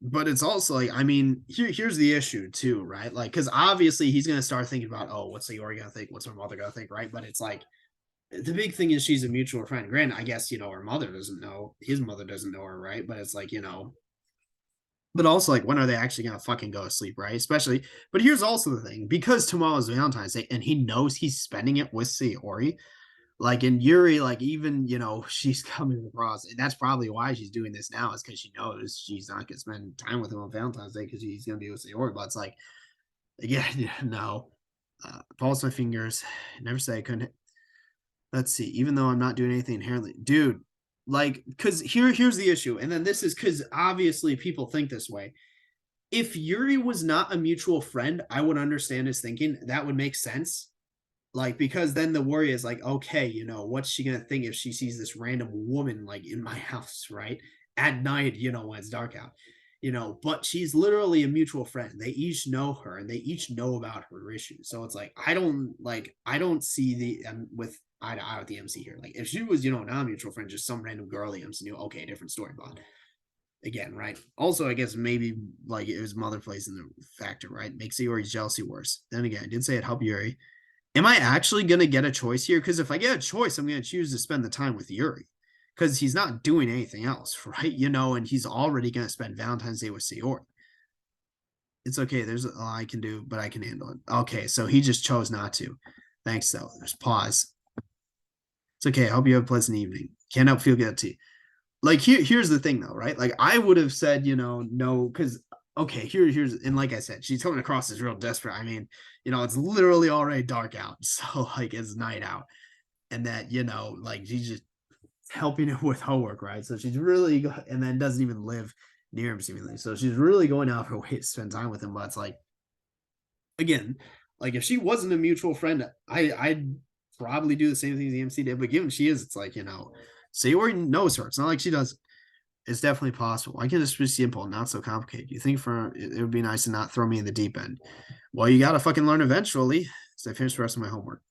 but it's also like, I mean, here's the issue too, right? Like, because obviously he's gonna start thinking about, oh, what's the Ori gonna think? What's my mother gonna think, right? But it's like, the big thing is she's a mutual friend. Granted, I guess, her mother doesn't know, his mother doesn't know her, right? But it's like, but also like when are they actually gonna fucking go to sleep, right? Especially, but here's also the thing, because tomorrow's Valentine's Day and he knows he's spending it with Sayori, like in Yuri, like even she's coming across, and that's probably why she's doing this now, is because she knows she's not gonna spend time with him on Valentine's Day because he's gonna be with Sayori. But it's like, again, no. Pulse my fingers. Never say I couldn't. Let's see. Even though I'm not doing anything inherently, dude. Like, because here's the issue, and then this is because obviously people think this way. If Yuri was not a mutual friend, I would understand his thinking. That would make sense. Like, because then the worry is like, okay, what's she gonna think if she sees this random woman like in my house, right? At night, when it's dark out. But she's literally a mutual friend. They each know her and they each know about her issues. So it's like I don't see the with eye to eye with the MC here. Like if she was, not a mutual friend, just some random girl the MC knew, okay, different story. But again, right? Also, I guess maybe like it was mother plays in the factor, right? Makes Yuri's jealousy worse. Then again, I did say it helped Yuri. Am I actually going to get a choice here? Because if I get a choice, I'm going to choose to spend the time with Yuri because he's not doing anything else, right? And he's already going to spend Valentine's Day with Sayori. It's okay. There's a lot I can do, but I can handle it. Okay, so he just chose not to. Thanks, though. There's pause. It's okay. I hope you have a pleasant evening. Can't help feel guilty. Like here's the thing, though, right? Like I would have said, no, because okay, here's and like I said, she's coming across as real desperate. I mean, it's literally already dark out, so like it's night out, and that like she's just helping him with homework, right? So she's really and then doesn't even live near him seemingly, so she's really going out of her way to spend time with him. But it's like, again, like if she wasn't a mutual friend, I'd probably do the same thing as the MC did. But given she is, it's like Sayori knows her. It's not like she does. It's definitely possible. I can just be simple, not so complicated. You think for it would be nice to not throw me in the deep end. Well, you gotta fucking learn eventually. So I finished the rest of my homework.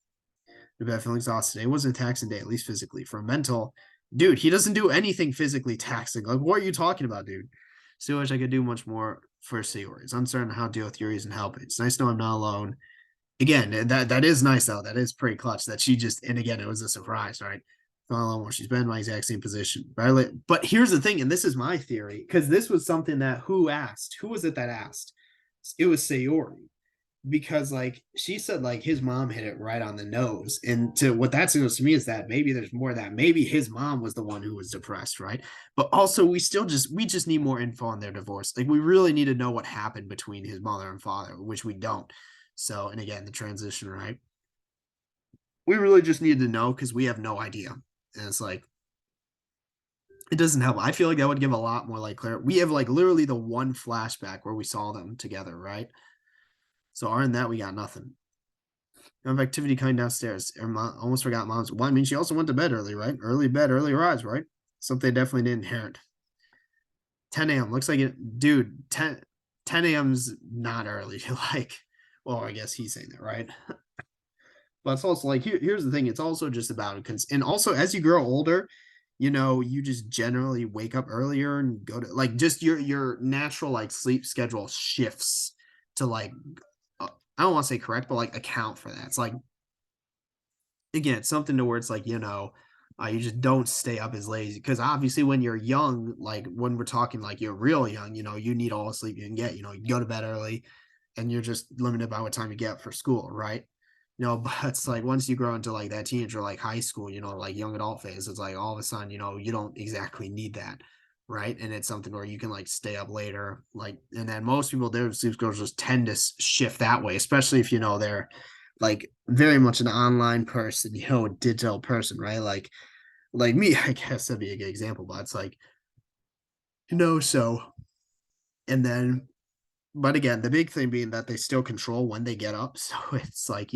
I've feeling exhausted. It wasn't a taxing day, at least physically. For mental, dude, he doesn't do anything physically taxing. Like, what are you talking about, dude? Still wish I could do much more for Sayori. It's uncertain how to deal with Yuri's and help. It's nice to know I'm not alone. Again, that is nice though. That is pretty clutch. That she just, and again, it was a surprise, right? Not alone where she's been in my exact same position. But here's the thing, and this is my theory, because this was something that who asked? Who was it that asked? It was Sayori, because like she said like his mom hit it right on the nose, and to what that signals to me is that maybe there's more of that. Maybe his mom was the one who was depressed, right? But also we just need more info on their divorce. Like we really need to know what happened between his mother and father, which we don't. So, and again, the transition, right? We really just need to know because we have no idea. And it's like it doesn't help. I feel like that would give a lot more like clear. We have like literally the one flashback where we saw them together, right? So other than that, we got nothing. Of activity coming downstairs. Almost forgot mom's. Well, I mean, she also went to bed early, right? Early bed, early rise, right? Something definitely didn't inherit. 10 a.m. Looks like it, dude. 10 a.m.'s not early. Like, well, I guess he's saying that, right? But it's also like here's the thing. It's also just about and also as you grow older, you just generally wake up earlier and go to like just your natural like sleep schedule shifts to like I don't want to say correct, but like account for that. It's like again, it's something to where it's like you just don't stay up as lazy because obviously when you're young, like when we're talking like you're real young, you need all the sleep you can get. You go to bed early, and you're just limited by what time you get for school, right? But it's like once you grow into like that teenager, like high school, like young adult phase, it's like all of a sudden, you don't exactly need that, right? And it's something where you can like stay up later, like, and then most people, their sleep schedules just tend to shift that way, especially if they're like very much an online person, a digital person, right? Like me, I guess that'd be a good example, but it's like, so, and then, but again, the big thing being that they still control when they get up. So it's like,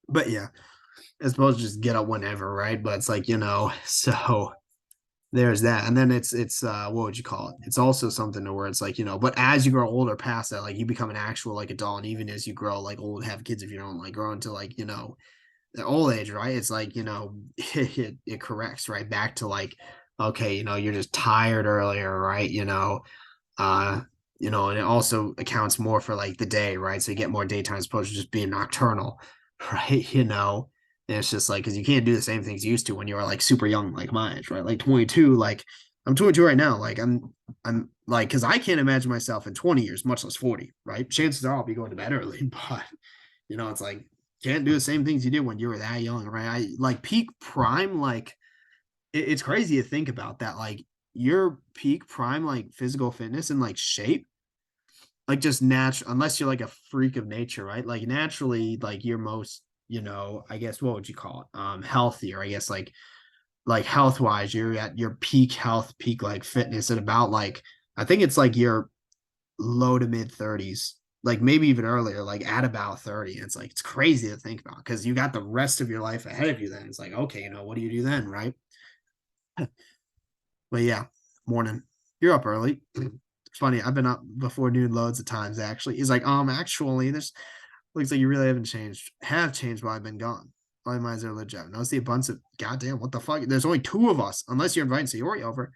but yeah, as opposed to just get up whenever, right? But it's like, so there's that. And then it's what would you call it? It's also something to where it's like, but as you grow older past that, like you become an actual like adult. And even as you grow like old, have kids if you don't like grow into like, the old age, right? It's like, it corrects right back to like, okay, you're just tired earlier, right? Uh, and it also accounts more for like the day, right? So you get more daytime as opposed to just being nocturnal, right? And it's just like, because you can't do the same things you used to when you were like super young, like my age, right? Like 22, like I'm 22 right now. Like I'm like, because I can't imagine myself in 20 years, much less 40, right? Chances are I'll be going to bed early, but it's like, can't do the same things you did when you were that young, right? I like peak prime, like it's crazy to think about that. Like your peak prime, like physical fitness and like shape, like just natural, unless you're like a freak of nature, right? Like naturally, like you're most, I guess what would you call it? Healthier, I guess, like health wise, you're at your peak health, peak like fitness at about like I think it's like your low to mid 30s, like maybe even earlier, like at about 30. It's like it's crazy to think about because you got the rest of your life ahead of you. Then it's like, okay, what do you do then, right? But yeah, morning. You're up early. It's funny. I've been up before noon loads of times actually. He's like, actually, this looks like you really haven't changed. Have changed while I've been gone. All my minds are legit. Notice the abundance of goddamn, what the fuck? There's only two of us, unless you're inviting Sayori over.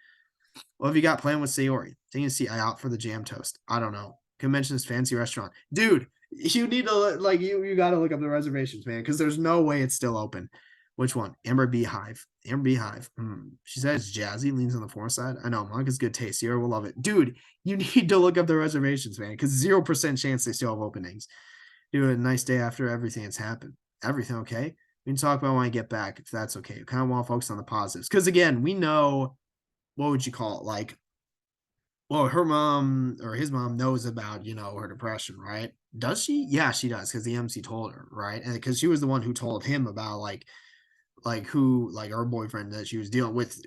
What have you got planned with Sayori? Taking a seat out for the jam toast. I don't know. Can mention this fancy restaurant. Dude, you need to like you gotta look up the reservations, man, because there's no way it's still open. Which one? Amber Beehive. Amber Beehive. She says jazzy, leans on the four side. I know, Monica's good taste. Sierra will love it. Dude, you need to look up the reservations, man, because 0% chance they still have openings. Do a nice day after everything that's happened. Everything okay? We can talk about when I get back, if that's okay. We kind of want to focus on the positives. Because again, we know, what would you call it? Like, well, her mom or his mom knows about, her depression, right? Does she? Yeah, she does, because the MC told her, right? And because she was the one who told him about who like her boyfriend that she was dealing with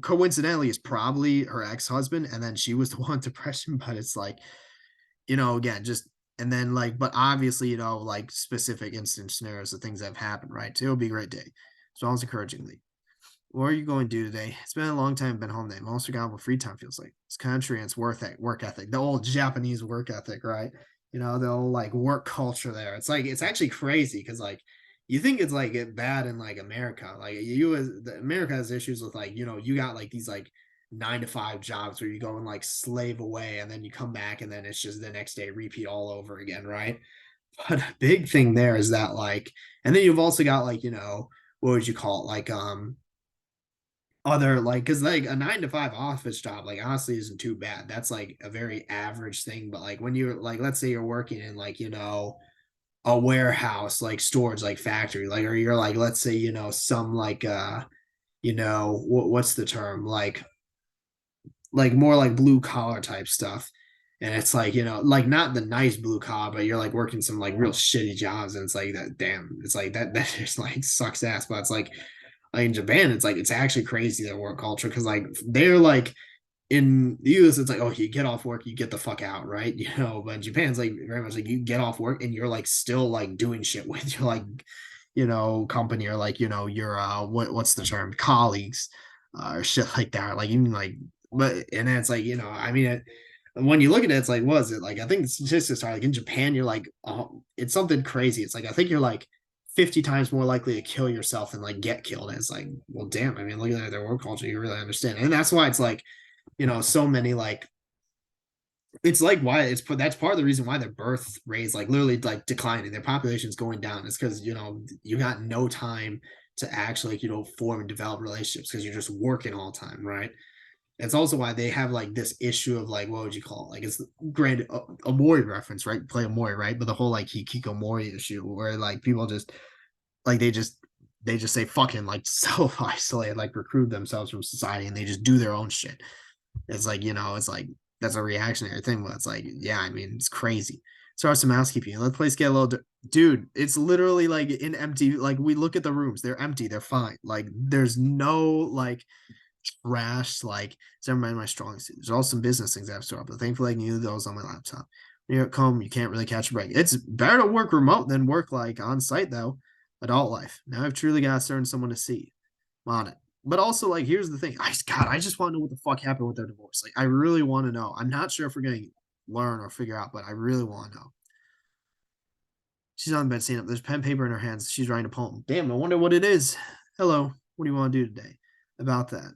coincidentally is probably her ex-husband, and then she was the one with depression. But it's like, again, just and then like, but obviously, like specific instance scenarios of things that have happened, right? So it'll be a great day. So I was encouragingly. What are you going to do today? It's been a long time been home. They most forgot what free time feels like. It's country and it's work ethic. The old Japanese work ethic, right? The old like work culture there. It's like it's actually crazy because like you think it's like bad in like America. Like America has issues with like, you got like these like 9 to 5 jobs where you go and like slave away and then you come back and then it's just the next day repeat all over again, right? But a big thing there is that like, and then you've also got like, what would you call it? Like other like because like a 9 to 5 office job like honestly isn't too bad. That's like a very average thing. But like when you're like, let's say you're working in like, a warehouse, like storage, like factory, like, or you're like, let's say, some like what's the term, like more like blue collar type stuff. And it's like, like not the nice blue collar, but you're like working some like real shitty jobs. And it's like that, damn, it's like that just like sucks ass. But it's like in Japan, it's like it's actually crazy their work culture because like they're like in the US, it's like, oh, you get off work, you get the fuck out, right? But in Japan's like very much like you get off work and you're like still like doing shit with your like, company or like, your what's the term, colleagues, or shit like that. Like even like, but and then it's like, I mean when you look at it, it's like, was it like I think the statistics are like in Japan, you're like, oh, it's something crazy. It's like I think you're like 50 times more likely to kill yourself than like get killed. And it's like, well, damn, I mean, looking at their work culture, you really understand. And that's why it's like, so many like it's like why it's that's part of the reason why their birth rates like literally like declining, their population is going down. Is because you got no time to actually form and develop relationships because you're just working all the time, right? It's also why they have like this issue of like, what would you call it? Like it's granted a Mori reference, right? Play a Mori, right? But the whole like Hikikomori issue where like people just like they just say fucking like self isolate, like recruit themselves from society, and they just do their own shit. It's like, it's like that's a reactionary thing, but it's like, yeah, I mean, it's crazy. So some housekeeping. Let the place get a little dude, it's literally like in empty, like we look at the rooms, they're empty, they're fine. Like there's no like trash, like it's never mind my strong suit. There's also some business things I have to start, but thankfully I can use those on my laptop. When you're at home, you can't really catch a break. It's better to work remote than work like on site though. Adult life. Now I've truly got to certain someone to see. I'm on it. But also, like, here's the thing. I just want to know what the fuck happened with their divorce. Like, I really want to know. I'm not sure if we're gonna learn or figure out, but I really want to know. She's on the bed, standing up. There's pen paper in her hands. She's writing a poem. Damn, I wonder what it is. Hello, what do you want to do today? About that.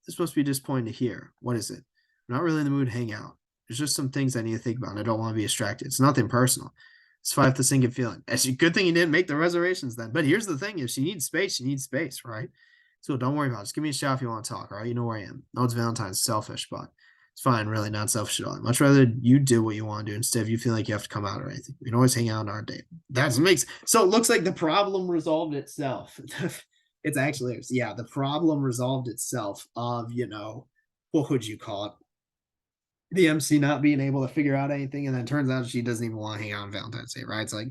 This must be disappointing to hear. What is it? I'm not really in the mood to hang out. There's just some things I need to think about, and I don't want to be distracted. It's nothing personal. It's fine with the sinking feeling. It's a good thing you didn't make the reservations then. But here's the thing: if she needs space, she needs space, right? So don't worry about it. Just give me a shout if you want to talk, all right? You know where I am. No, it's Valentine's, selfish, but it's fine, really, not selfish at all. I'd much rather you do what you want to do instead of you feel like you have to come out or anything. We can always hang out on our date. That makes so it looks like the problem resolved itself. It's actually, yeah, the problem resolved itself of, what would you call it? The MC not being able to figure out anything, and then turns out she doesn't even want to hang out on Valentine's Day, right? It's like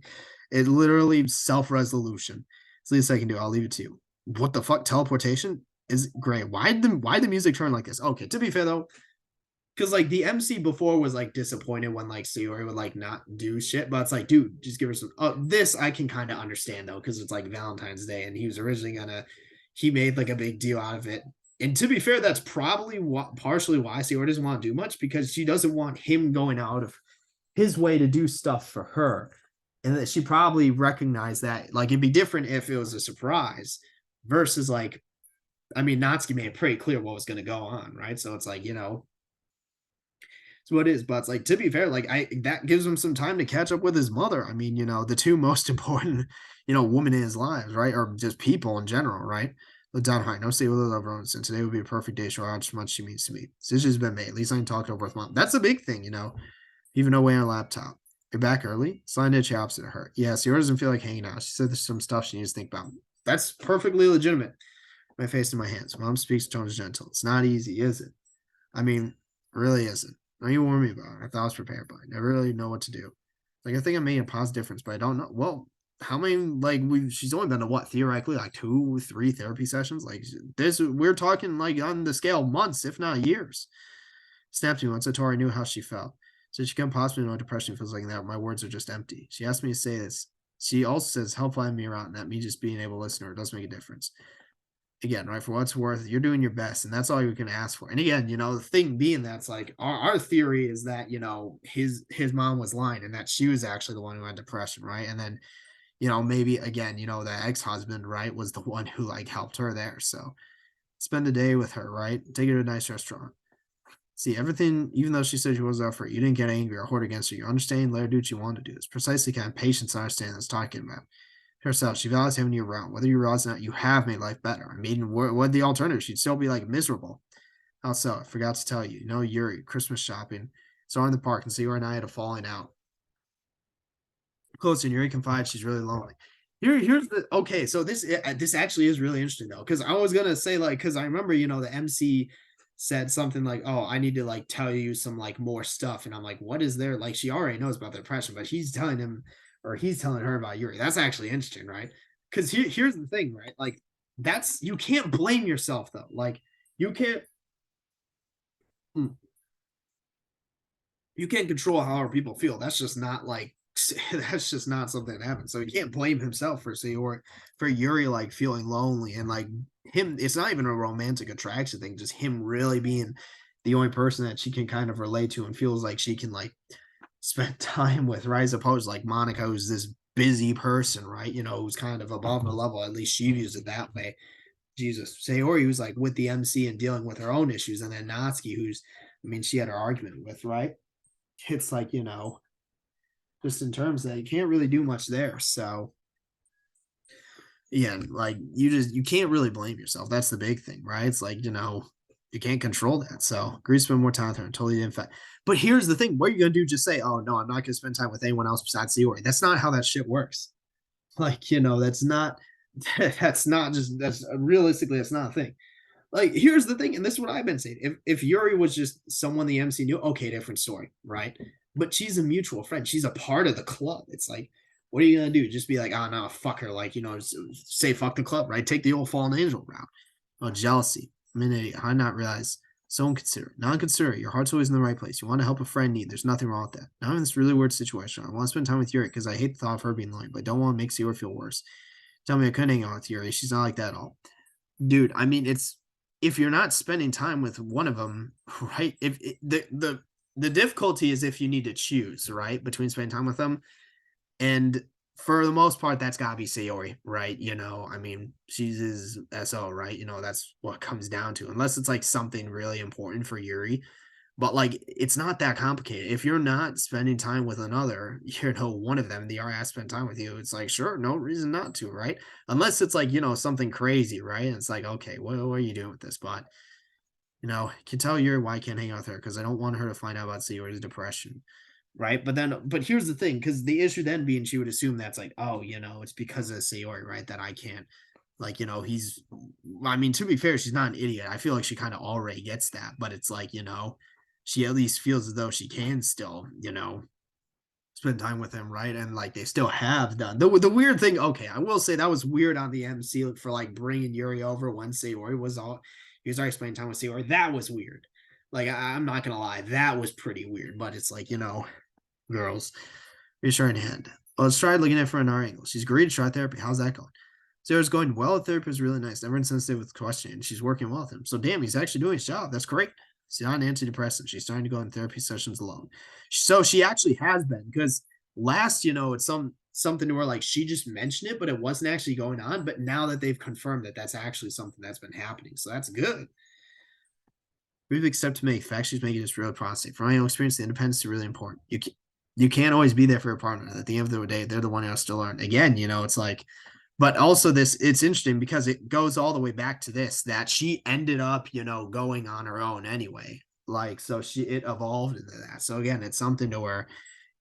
it literally self-resolution. It's the least I can do. I'll leave it to you. What the fuck? Teleportation is great. Why the music turn like this? Okay, to be fair though, because like the MC before was like disappointed when like Sayori would like not do shit, but it's like, dude, just give her some. This I can kind of understand though, because it's like Valentine's Day, and he was originally he made like a big deal out of it. And to be fair, that's probably partially why Sayori doesn't want to do much, because she doesn't want him going out of his way to do stuff for her, and that she probably recognized that like it'd be different if it was a surprise versus like, I mean, Natsuki made it pretty clear what was going to go on, right? So it's like, it's what it is. But it's like, to be fair, like that gives him some time to catch up with his mother. I mean, the two most important, women in his lives, right? Or just people in general, right? Let down high. No stay with her over since today would be a perfect day to show how much she means to me. Decision's been made. At least I can talk to her with mom. That's a big thing, Even no way on a laptop. You're back early. Signed itch opposite of her. Yeah, Sierra doesn't feel like hanging out. She said there's some stuff she needs to think about. That's perfectly legitimate. My face in my hands. Mom speaks tone is gentle. It's not easy, is it? I mean, really isn't. Don't you warn me about it. I thought I was prepared, but I never really know what to do. Like I think I made a positive difference, but I don't know. Well, how many she's only been to what theoretically like 2-3 therapy sessions? Like this, we're talking like on the scale of months, if not years. Snapped me once. I told her I knew how she felt. So she can't possibly know what depression feels like that. My words are just empty. She asked me to say this. She also says help find me around, and that me just being able to listen to her does make a difference. Again, right, for what it's worth, you're doing your best, and that's all you can ask for. And again, the thing being that's like our theory is that his mom was lying and that she was actually the one who had depression, right? And then maybe again, the ex-husband, right, was the one who like helped her there. So spend the day with her, right? Take her to a nice restaurant. See everything, even though she said she was up for it, you didn't get angry or hold against her. You understand, let her do what you want to do. It's precisely the kind of patience and understanding that's talking about herself. She values having you around. Whether you realize or not, you have made life better. I mean, what the alternative? She'd still be like miserable. Also, I forgot to tell you, Yuri, Christmas shopping. Saw her in the park and see her and I had a falling out. Close, and Yuri confides she's really lonely. Here's the okay. So this actually is really interesting though, because I was gonna say like, because I remember the MC said something like, "Oh, I need to like tell you some like more stuff," and I'm like, "What is there?" Like she already knows about the depression, but he's telling him or he's telling her about Yuri. That's actually interesting, right? Because here's the thing, right? Like you can't blame yourself though. Like you can't hmm, you can't control how people feel. That's just not like that's just not something that happens. So you can't blame himself for say or for Yuri like feeling lonely and like him. It's not even a romantic attraction thing. Just him really being the only person that she can kind of relate to and feels like she can like spend time with, right? As opposed to like Monica, who's this busy person, right? Who's kind of above the level. At least she views it that way. Jesus, Sayori, who's like with the MC and dealing with her own issues, and then Natsuki, who's, I mean, she had her argument with, right? It's like, just in terms that you can't really do much there. So, yeah, like you can't really blame yourself. That's the big thing, right? It's like, you can't control that. So, agree to spend more time with her until you didn't. But here's the thing: what are you gonna do? Just say, "Oh no, I'm not gonna spend time with anyone else besides Sayori." That's not how that shit works. Like, that's not. That's realistically, that's not a thing. Like, here's the thing, and this is what I've been saying. If Yuri was just someone the MC knew, okay, different story, right? But she's a mutual friend. She's a part of the club. It's like, what are you gonna do? Just be like, oh no, fuck her, like, say fuck the club, right? Take the old fallen angel route. Oh, jealousy. I'm an idiot. How did I not realize? So inconsiderate. Non-considerate. Your heart's always in the right place. You want to help a friend need. There's nothing wrong with that. Now I'm in this really weird situation. I want to spend time with Yuri because I hate the thought of her being lonely, but I don't want to make Sayori feel worse. Tell me I couldn't hang out with Yuri. She's not like that at all. Dude, I mean, it's if you're not spending time with one of them, right? If the difficulty is if you need to choose, right, between spending time with them, and for the most part, that's gotta be Sayori, right? I mean, she's his SO, right? That's what it comes down to, unless it's like something really important for Yuri. But like it's not that complicated. If you're not spending time with another, one of them, they are asked to spend time with you. It's like, sure, no reason not to, right? Unless it's like, something crazy, right? And it's like, okay, what are you doing with this? But I can tell you why I can't hang out with her because I don't want her to find out about Sayori's depression. Right. But here's the thing, because the issue then being she would assume that's like, oh, it's because of Sayori, right? That I can't, like, I mean, to be fair, she's not an idiot. I feel like she kind of already gets that, but it's like, she at least feels as though she can still, spend time with him, right? And like they still have done the weird thing. Okay, I will say that was weird on the MC for like bringing Yuri over when Sayori was all he was already spending time with Sayori. That was weird. Like I'm not gonna lie, that was pretty weird. But it's like girls, reassuring hand. Let's try looking at it from another angle. She's agreed to try therapy. How's that going? Sarah's going well. Therapy is really nice. Never insensitive with questioning. She's working well with him. So damn, he's actually doing his job. That's great. She's not an antidepressant. She's starting to go in therapy sessions alone. So she actually has been because last, it's something to where like she just mentioned it, but it wasn't actually going on. But now that they've confirmed that that's actually something that's been happening, so that's good. Really big step to make. Fact she's making this real process. From my own experience, the independence is really important. You can't always be there for your partner. At the end of the day, they're the one who has to learn. Again, it's like, but also it's interesting because it goes all the way back to this that she ended up, going on her own anyway. Like, so it evolved into that. So again, it's something to where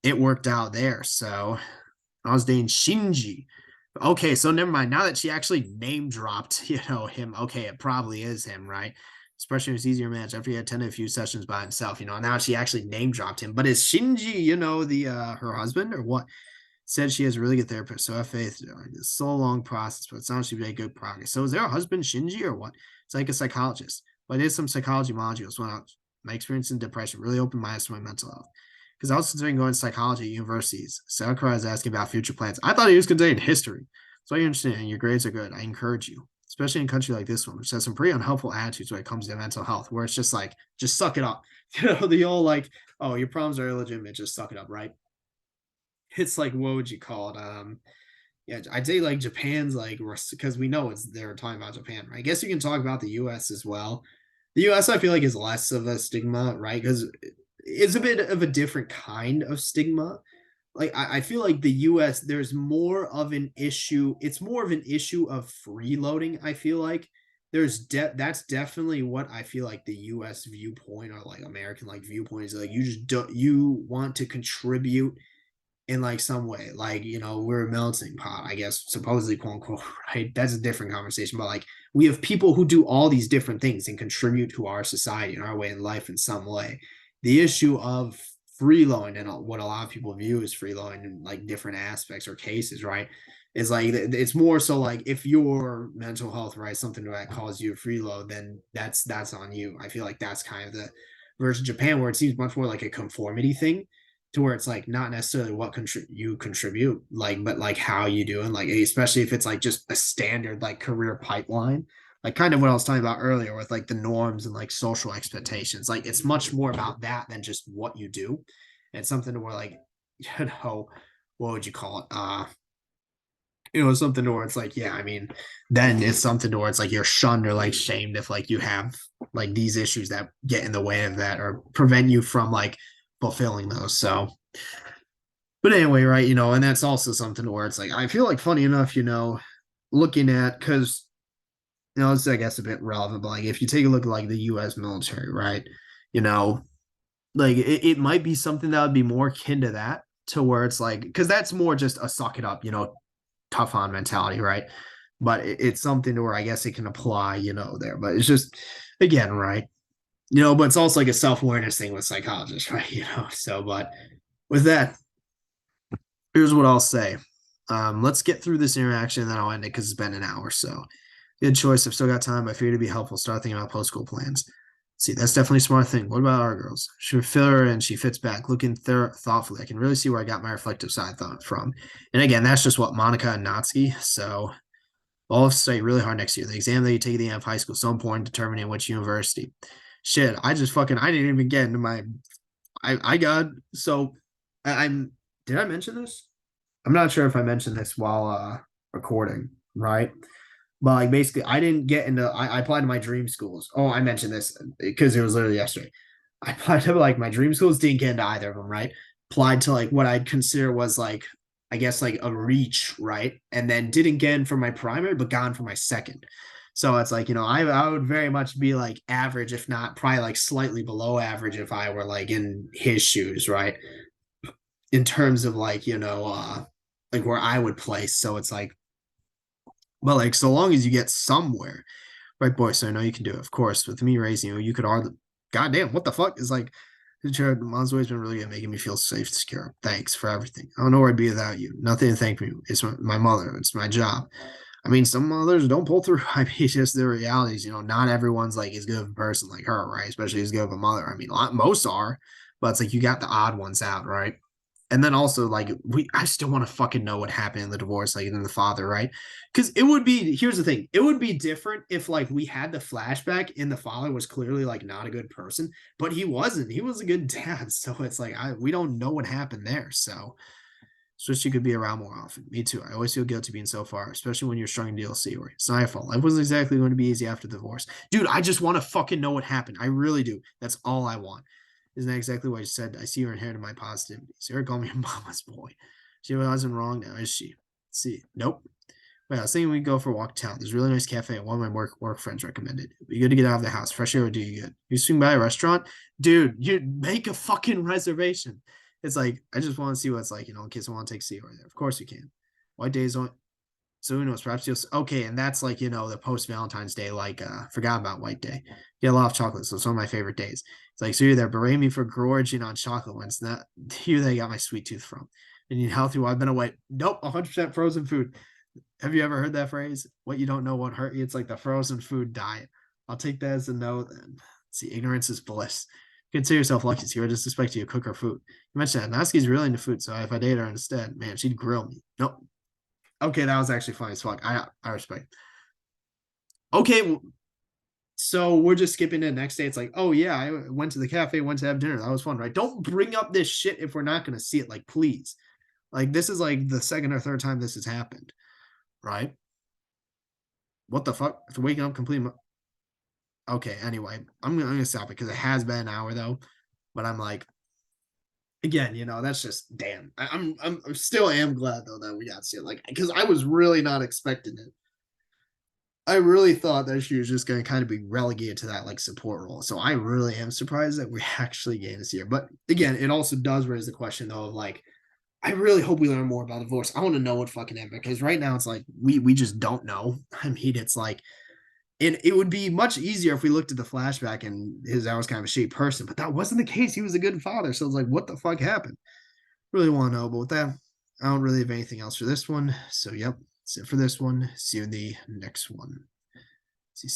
it worked out there. So I was dating Shinji. Okay, so never mind. Now that she actually name dropped, him. Okay, it probably is him, right? Especially if it's easier match after he attended a few sessions by himself. Now she actually name dropped him. But is Shinji, the her husband or what? Said she has a really good therapist, so I have faith. It's so long process, but it sounds like she made good progress. So is there a husband, Shinji, or what? It's like a psychologist. But it is some psychology modules. Well, my experience in depression really opened my eyes to my mental health. Because I was considering going to psychology at universities. Sakura is asking about future plans. I thought he was considering history. So you understand, your grades are good. I encourage you, especially in a country like this one, which has some pretty unhelpful attitudes when it comes to mental health, where it's just like, just suck it up. The old like, oh, your problems are illegitimate, just suck it up, right? It's like, what would you call it? Yeah, I'd say like Japan's like, because we know they're talking about Japan, right? I guess you can talk about the US as well. The US, I feel like, is less of a stigma, right? Because it's a bit of a different kind of stigma. Like, I feel like the US, there's more of an issue. It's more of an issue of freeloading, I feel like. That's definitely what I feel like the US viewpoint or like American like viewpoint is like you just don't you want to contribute in like some way, like we're a melting pot, I guess, supposedly, quote unquote, right? That's a different conversation, but like we have people who do all these different things and contribute to our society and our way in life in some way. The issue of freeloading and what a lot of people view as freeloading in like different aspects or cases, right, is like it's more so like if your mental health, right, something that causes you a freeload, then that's on you. I feel like that's kind of the versus Japan, where it seems much more like a conformity thing, to where it's like not necessarily what you contribute, like, but like how you do, and like especially if it's like just a standard like career pipeline, like kind of what I was talking about earlier with like the norms and like social expectations. Like it's much more about that than just what you do. And it's something where like, what would you call it? Something where it's like, yeah, I mean, then it's something where it's like you're shunned or like shamed if like you have like these issues that get in the way of that or prevent you from like fulfilling those. So, but anyway, right, and that's also something where it's like I feel like funny enough, looking at because it's I guess a bit relevant, but like if you take a look at like the U.S. military, right, you know, like it might be something that would be more akin to that, to where it's like because that's more just a suck it up, tough on mentality, right? But it's something to where I guess it can apply, there. But it's just again, right, but it's also like a self awareness thing with psychologists, right? So, but with that, here's what I'll say. Let's get through this interaction, and then I'll end it because it's been an hour. So, good choice. I've still got time. I figured it'd be helpful. Start thinking about post school plans. See, that's definitely a smart thing. What about our girls? She would fill her and she fits back, looking thoughtfully. I can really see where I got my reflective side thought from. And again, that's just what Monica and Natsuki. So, all of study really hard next year. The exam that you take at the end of high school is so important, determining which university. Shit, I didn't even get into my. I got so I'm. Did I mention this? I'm not sure if I mentioned this while recording, right? But like basically, I didn't get into. I applied to my dream schools. Oh, I mentioned this because it was literally yesterday. I applied to like my dream schools, didn't get into either of them, right? Applied to like what I'd consider was like, I guess like a reach, right? And then didn't get in for my primary, but got in for my second. So it's like, I would very much be like average, if not probably like slightly below average if I were like in his shoes, right? In terms of like, like where I would place. So it's like, but like so long as you get somewhere, right, boy? So I know you can do it. Of course, with me raising you, you could argue, goddamn, what the fuck is like. Mom's always been really good at making me feel safe, secure. Thanks for everything. I don't know where I'd be without you. Nothing to thank me. It's my mother. It's my job. I mean, some mothers don't pull through. I mean, it's just the realities. Not everyone's like as good of a person like her, right? Especially as good of a mother. I mean, most are, but it's like you got the odd ones out, right? And then also like I still want to fucking know what happened in the divorce, like in the father, right? Because it would be, here's the thing, it would be different if like we had the flashback and the father was clearly like not a good person, but he wasn't. He was a good dad. So it's like we don't know what happened there. So wish you could be around more often. Me too. I always feel guilty being so far, especially when you're struggling DLC or it's not your fault. Life wasn't exactly going to be easy after the divorce. Dude, I just want to fucking know what happened. I really do. That's all I want. Isn't that exactly what you said? I see you're inheriting my positivity. Sarah called me a mama's boy. She wasn't wrong now, is she? Let's see. Nope. Wait, I was thinking we'd go for a walk to town. There's a really nice cafe and one of my work friends recommended. It'd be good to get out of the house. Fresh air would do you good. You swing by a restaurant? Dude, you make a fucking reservation. It's like, I just want to see what it's like, in case I want to take C over there. Of course you can. White days on. So who knows? Perhaps you'll. Okay, and that's like, the post Valentine's Day, like, forgot about White Day. Get a lot of chocolate, so it's one of my favorite days. It's like, so you're there berate me for gorging on chocolate when it's not here they got my sweet tooth from. And you healthy while I've been away. Nope, 100% frozen food. Have you ever heard that phrase? What you don't know won't hurt you. It's like the frozen food diet. I'll take that as a no then. See, ignorance is bliss. Consider yourself lucky. See, I just expect you to cook her food. You mentioned that. Natsuki's really into food, so if I date her instead, man, she'd grill me. Nope. Okay, that was actually funny as fuck. I respect. Okay, well, so we're just skipping to the next day. It's like, oh yeah, I went to the cafe, went to have dinner. That was fun, right? Don't bring up this shit if we're not gonna see it. Like, please. Like, this is like the second or third time this has happened, right? What the fuck? After waking up completely. Okay, anyway, I'm gonna stop it because it has been an hour though. But I'm like, again, that's just damn. I'm still am glad though that we got to see it, like, because I was really not expecting it. I really thought that she was just going to kind of be relegated to that like support role. So I really am surprised that we're actually getting to see her. But again, it also does raise the question though of like, I really hope we learn more about the divorce. I want to know what fucking happened because right now it's like we just don't know. I mean, it's like, and it would be much easier if we looked at the flashback and his dad was kind of a shitty person, but that wasn't the case. He was a good father. So it's like, what the fuck happened? Really want to know. But with that, I don't really have anything else for this one. So yep, that's it for this one. See you in the next one.